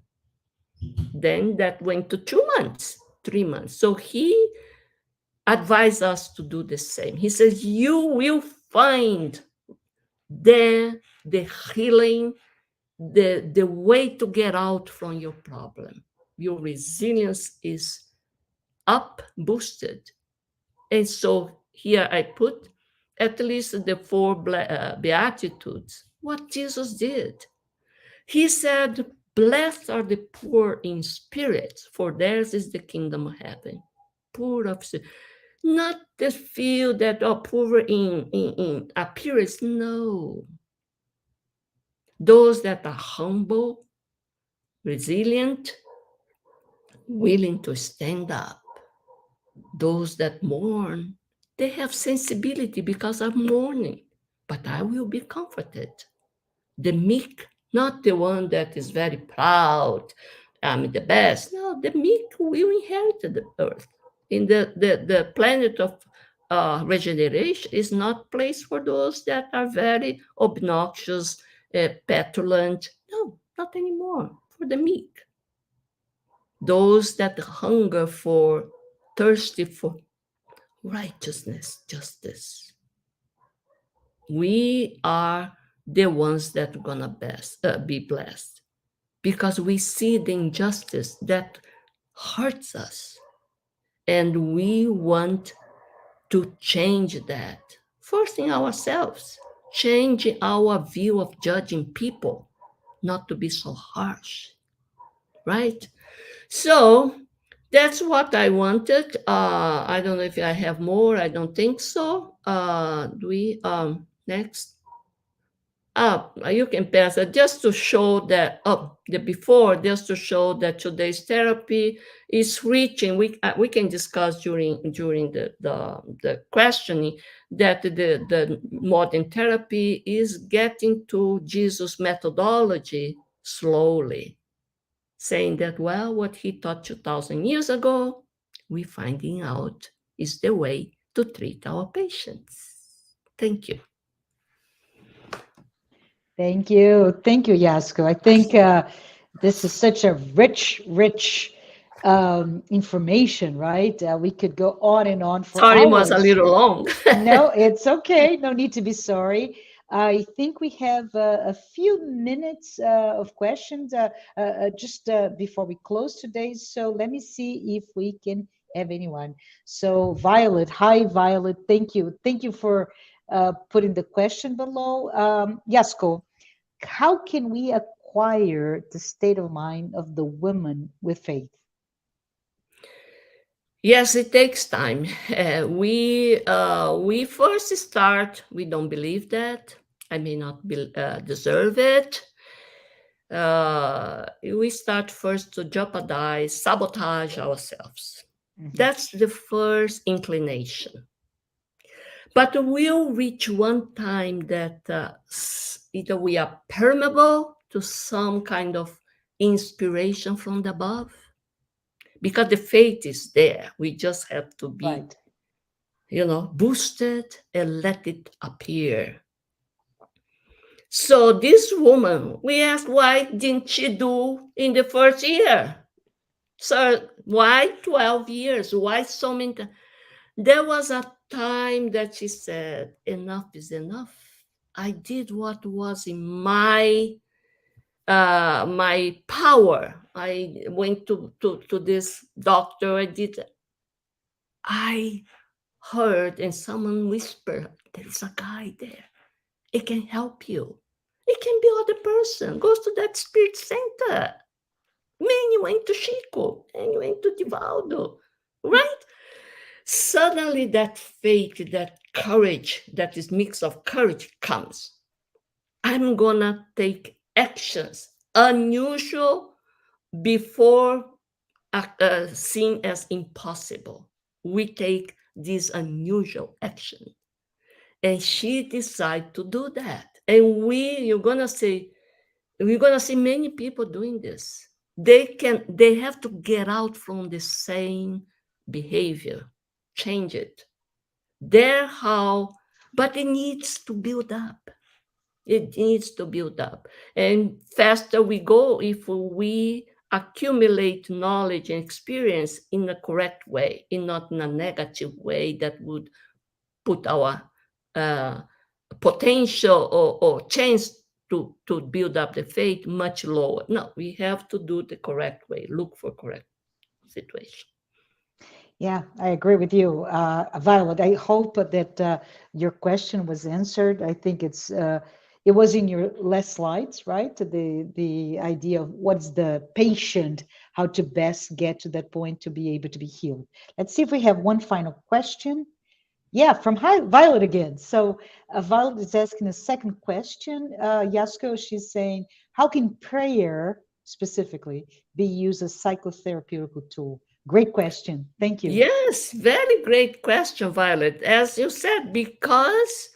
Speaker 2: Then that went to 2 months, 3 months. So he advised us to do the same. He says, you will find the healing, the way to get out from your problem. Your resilience is up, boosted. And so here I put at least the 4 Beatitudes, what Jesus did. He said, blessed are the poor in spirit, for theirs is the kingdom of heaven. Poor of spirit. Not the few that are poor in appearance, no. Those that are humble, resilient, willing to stand up. Those that mourn, they have sensibility because of mourning, but I will be comforted. The meek, not the one that is very proud, I'm the best. No, the meek will inherit the earth. In the planet of regeneration is not place for those that are very obnoxious, petulant. No, not anymore. For the meek, those that hunger for, thirsty for righteousness, justice. We are the ones that are gonna be blessed because we see the injustice that hurts us, and we want to change that. First in ourselves, change our view of judging people, not to be so harsh, right? So that's what I wanted. I don't know if I have more. I don't think so. Do we next? You can pass it just to show that the before, just to show that today's therapy is reaching. We can discuss during the questioning that the modern therapy is getting to Jesus methodology slowly, saying that, well, what he taught 2,000 years ago, we finding out is the way to treat our patients. Thank you.
Speaker 1: Thank you. Thank you, Yasco. I think this is such a rich information, right? We could go on and on for
Speaker 2: Sorry, it was a
Speaker 1: hours.
Speaker 2: little long.
Speaker 1: No, it's okay. No need to be sorry. I think we have a few minutes of questions just before we close today. So let me see if we can have anyone. So Violet, hi Violet. Thank you. Thank you for putting the question below. Yasko, how can we acquire the state of mind of the woman with faith?
Speaker 2: Yes, it takes time. We first start. We don't believe that. I may not deserve it. We start first to jeopardize, sabotage ourselves.
Speaker 1: Mhm.
Speaker 2: That's the first inclination. But we'll reach one time that either we are permeable to some kind of inspiration from the above, because the faith is there. We just have to be,
Speaker 1: Right.
Speaker 2: boosted and let it appear. So this woman, we asked, why didn't she do in the first year? So why 12 years? Why so many? There was a time that she said, enough is enough. I did what was in my power. I went to this doctor. I heard and someone whispered, there's a guy there. It can help you. It can be other person. Goes to that spirit center. Man, you went to Chico and you went to Divaldo, right? Suddenly that faith, that courage, that is mix of courage comes. I'm gonna take actions unusual before seen as impossible. We take this unusual action. And she decided to do that. And we're gonna see many people doing this. They have to get out from the same behavior, change it. They're how, but it needs to build up. It needs to build up. And faster we go if we accumulate knowledge and experience in a correct way, in not in a negative way that would put our uh, potential or chance to build up the faith much lower. No, we have to do the correct way, look for correct situation.
Speaker 1: Yeah, I agree with you, Violet. I hope that your question was answered. I think it was in your last slides, right? The idea of what's the patient, how to best get to that point to be able to be healed. Let's see if we have one final question. Yeah, from Violet again. So Violet is asking a second question. Yasko, she's saying, how can prayer specifically be used as psychotherapeutic tool? Great question. Thank you.
Speaker 2: Yes, very great question, Violet. As you said, because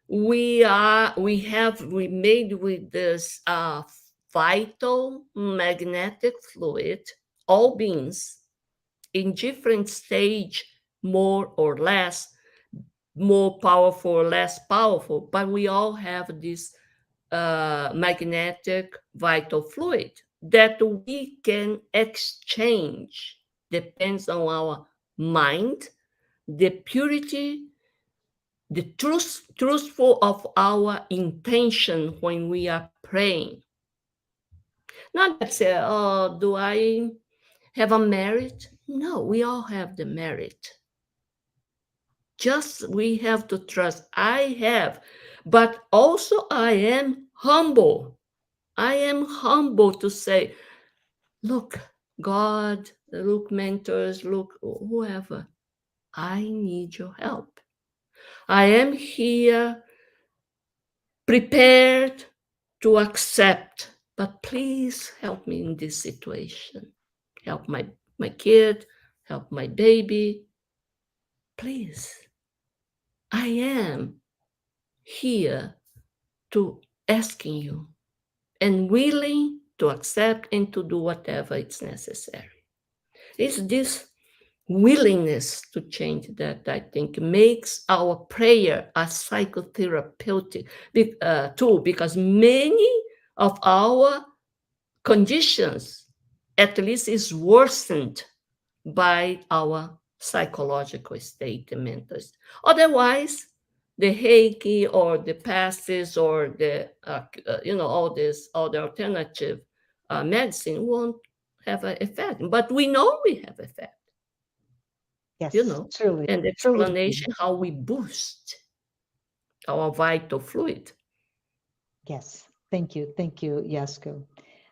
Speaker 2: we made with this vital magnetic fluid, all beings in different stage, more or less, more powerful or less powerful, but we all have this magnetic vital fluid that we can exchange. Depends on our mind, the purity, the truthful of our intention when we are praying. Not that say, oh, do I have a merit? No, we all have the merit. Just we have to trust. I have, but also I am humble. I am humble to say, look, God, look, mentors, look, whoever, I need your help. I am here prepared to accept, but please help me in this situation. Help my kid, help my baby. Please, I am here to asking you and willing to accept and to do whatever is necessary. It's this willingness to change that I think makes our prayer a psychotherapeutic tool, because many of our conditions at least is worsened by our psychological state and mental. Otherwise, the Reiki or the passes or the all the alternative medicine won't have an effect. But we know we have effect, you
Speaker 1: Yes,
Speaker 2: know,
Speaker 1: truly,
Speaker 2: and
Speaker 1: truly do.
Speaker 2: explanation how we boost our vital fluid.
Speaker 1: Yes, thank you, Yasko.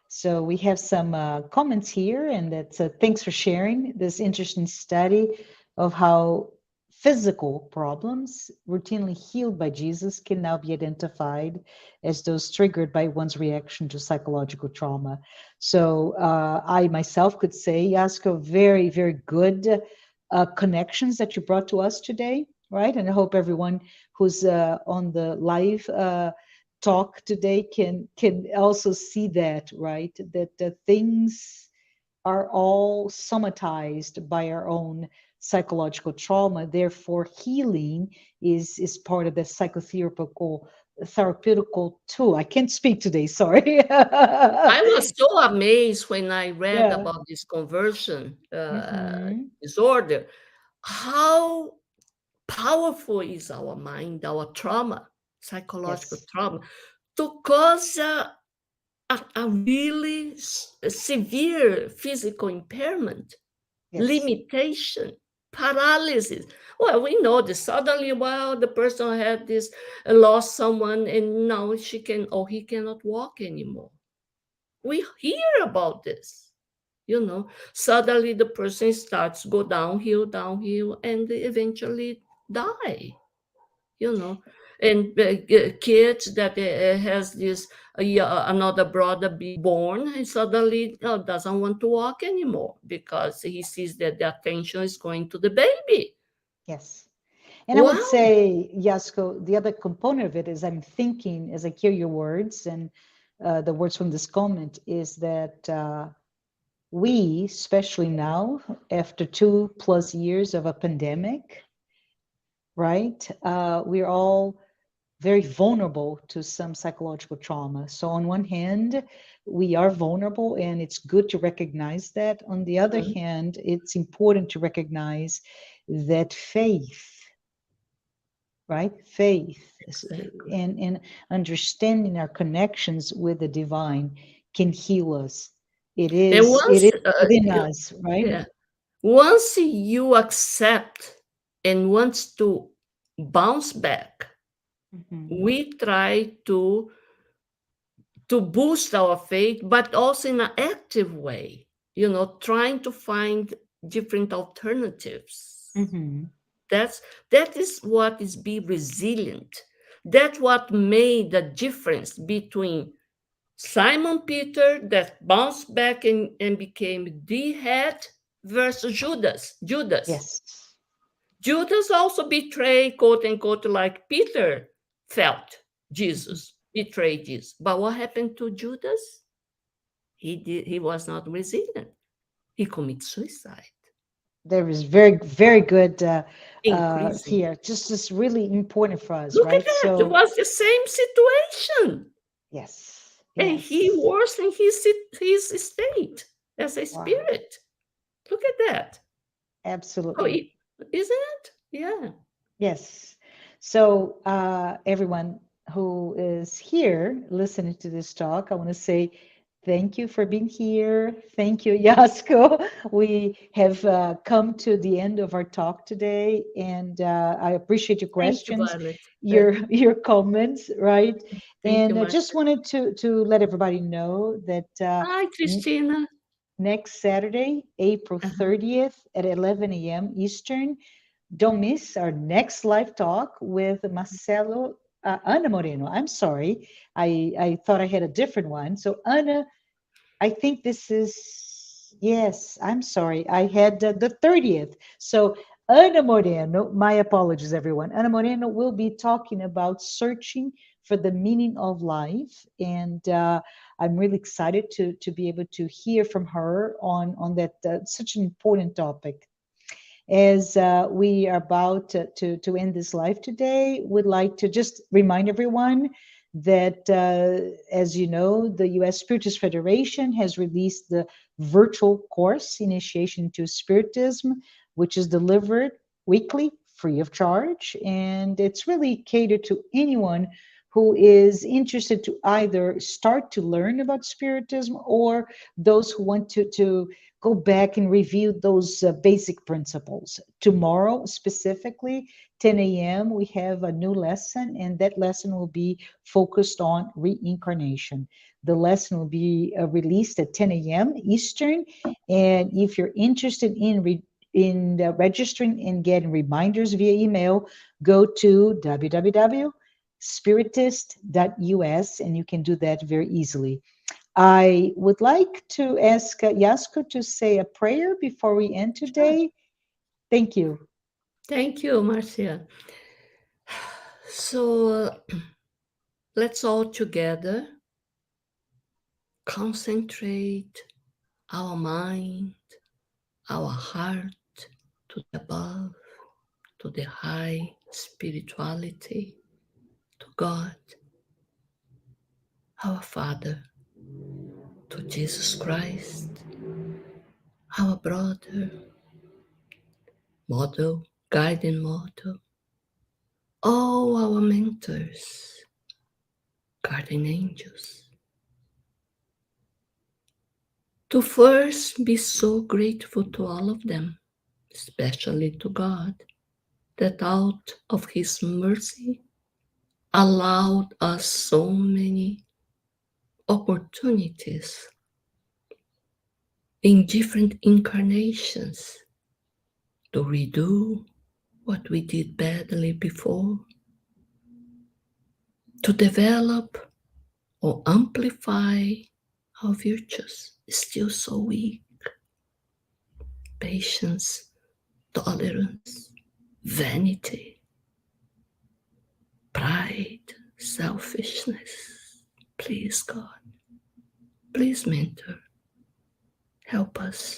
Speaker 1: So we have some comments here, and that's thanks for sharing this interesting study of how physical problems routinely healed by Jesus can now be identified as those triggered by one's reaction to psychological trauma. So I myself could say, Yasko, very, very good connections that you brought to us today, right? And I hope everyone who's on the live talk today can also see that, right, that the things are all somatized by our own psychological trauma. Therefore healing is part of the psychotherapeutical therapeutical tool. I can't speak today, sorry.
Speaker 2: I was so amazed when I read
Speaker 1: Yeah.
Speaker 2: about this conversion
Speaker 1: Hmm.
Speaker 2: disorder, how powerful is our mind, our trauma, psychological
Speaker 1: Yes.
Speaker 2: trauma, to cause a really severe physical impairment,
Speaker 1: Yes.
Speaker 2: limitation, paralysis. Well, we know this. Suddenly, well, the person had this, lost someone, and now she can or he cannot walk anymore. We hear about this. Suddenly the person starts go downhill, and they eventually die. you know and kids that has this another brother be born, and suddenly doesn't want to walk anymore because he sees that the attention is going to the baby.
Speaker 1: Yes. And I would
Speaker 2: Wow.
Speaker 1: say, Yasko, the other component of it is I'm thinking as I hear your words and the words from this comment is that we, especially now, after 2+ years of a pandemic, right, we're all very vulnerable to some psychological trauma. So, on one hand, we are vulnerable, and it's good to recognize that. On the other
Speaker 2: Mhm.
Speaker 1: hand, it's important to recognize that faith, right? Faith
Speaker 2: Exactly.
Speaker 1: and understanding our connections with the divine can heal us. It
Speaker 2: And
Speaker 1: is it
Speaker 2: once
Speaker 1: is within us, right?
Speaker 2: yeah, once you accept and wants to bounce back,
Speaker 1: Mhm.
Speaker 2: we try to boost our faith, but also in an active way, trying to find different alternatives.
Speaker 1: Mhm.
Speaker 2: That is what is be resilient. That's what made the difference between Simon Peter that bounced back and became the head versus Judas.
Speaker 1: Yes.
Speaker 2: Judas also betrayed, quote unquote, like Peter felt
Speaker 1: Mhm.
Speaker 2: Jesus, betrayed Jesus. But what happened to Judas? He was not resilient. He committed suicide.
Speaker 1: There is very, very good
Speaker 2: Increasing.
Speaker 1: here. Just really important for us,
Speaker 2: Look at
Speaker 1: right?
Speaker 2: that. It
Speaker 1: So,
Speaker 2: was the same situation.
Speaker 1: yes,
Speaker 2: And he
Speaker 1: yes.
Speaker 2: worsened his state as a
Speaker 1: Wow.
Speaker 2: spirit. Look at that. Oh,
Speaker 1: Absolutely.
Speaker 2: isn't it? Yeah.
Speaker 1: Yes. So, everyone who is here listening to this talk, I want to say thank you for being here. Thank you, Yasko. We have come to the end of our talk today, and I appreciate your
Speaker 2: Thank you,
Speaker 1: questions,
Speaker 2: Violet.
Speaker 1: your comments, right?
Speaker 2: Thank you,
Speaker 1: And I just
Speaker 2: Marcia.
Speaker 1: wanted to let everybody know that
Speaker 2: Hi, Christina.
Speaker 1: next Saturday, April
Speaker 2: Uh-huh.
Speaker 1: 30th at 11 a.m. Eastern, don't miss our next live talk with Marcelo, Ana Moreno. I'm sorry. I thought I had a different one. So, Ana, I think this is, yes, I'm sorry. I had the 30th. So, Ana Moreno, my apologies, everyone. Ana Moreno will be talking about searching for the meaning of life. And I'm really excited to be able to hear from her on that such an important topic. As we are about to end this live today, would like to just remind everyone that, as you know, the U.S. Spiritist Federation has released the virtual course, Initiation into Spiritism, which is delivered weekly, free of charge. And it's really catered to anyone who is interested to either start to learn about Spiritism or those who want to go back and review those basic principles. Tomorrow, specifically, 10 a.m., we have a new lesson, and that lesson will be focused on reincarnation. The lesson will be released at 10 a.m. Eastern. And if you're interested in registering and getting reminders via email, go to www.spiritist.us, and you can do that very easily. I would like to ask Yasko to say a prayer before we end
Speaker 2: Sure.
Speaker 1: today. Thank you.
Speaker 2: Thank you, Marcia. So let's all together concentrate our mind, our heart to the above, to the high spirituality, to God, our Father, to Jesus Christ, our brother, model, guiding model, all our mentors, guardian angels, to first be so grateful to all of them, especially to God, that out of His mercy allowed us so many opportunities in different incarnations to redo what we did badly before, to develop or amplify our virtues, still so weak: patience, tolerance, vanity, pride, selfishness. Please, God, please, mentor, help us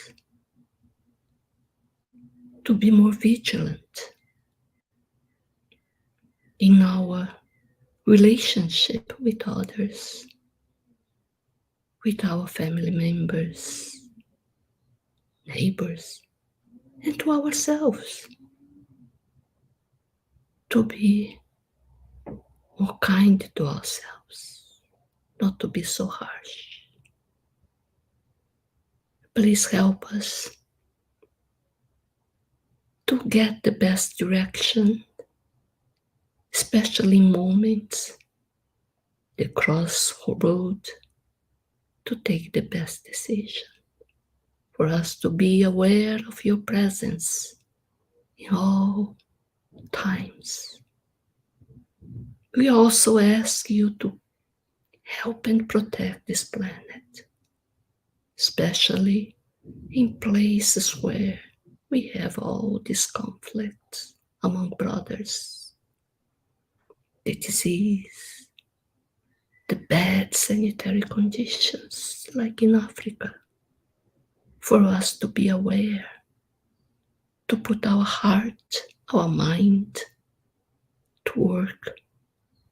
Speaker 2: to be more vigilant in our relationship with others, with our family members, neighbors, and to ourselves, to be more kind to ourselves, not to be so harsh. Please help us to get the best direction, especially in moments, the crossroad, to take the best decision, for us to be aware of your presence in all times. We also ask you to help and protect this planet, especially in places where we have all these conflicts among brothers, the disease, the bad sanitary conditions, like in Africa, for us to be aware, to put our heart, our mind to work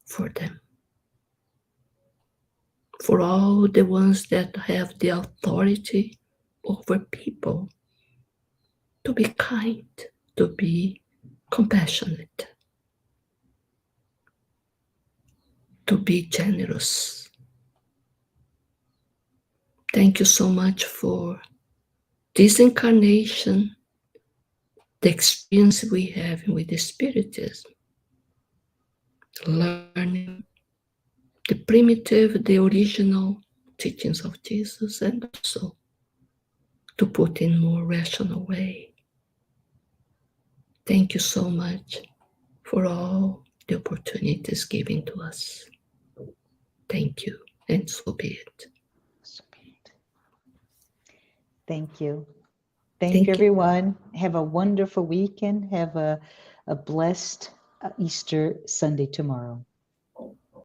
Speaker 2: for them. For all the ones that have the authority over people, to be kind, to be compassionate, to be generous. Thank you so much for this incarnation, the experience we have with the Spiritism, learning the primitive, the original teachings of Jesus, and also to put in more rational way. Thank you so much for all the opportunities given to us. Thank you, and so be it.
Speaker 1: Thank you. Thank you, everyone. Have a wonderful weekend. Have a blessed Easter Sunday tomorrow.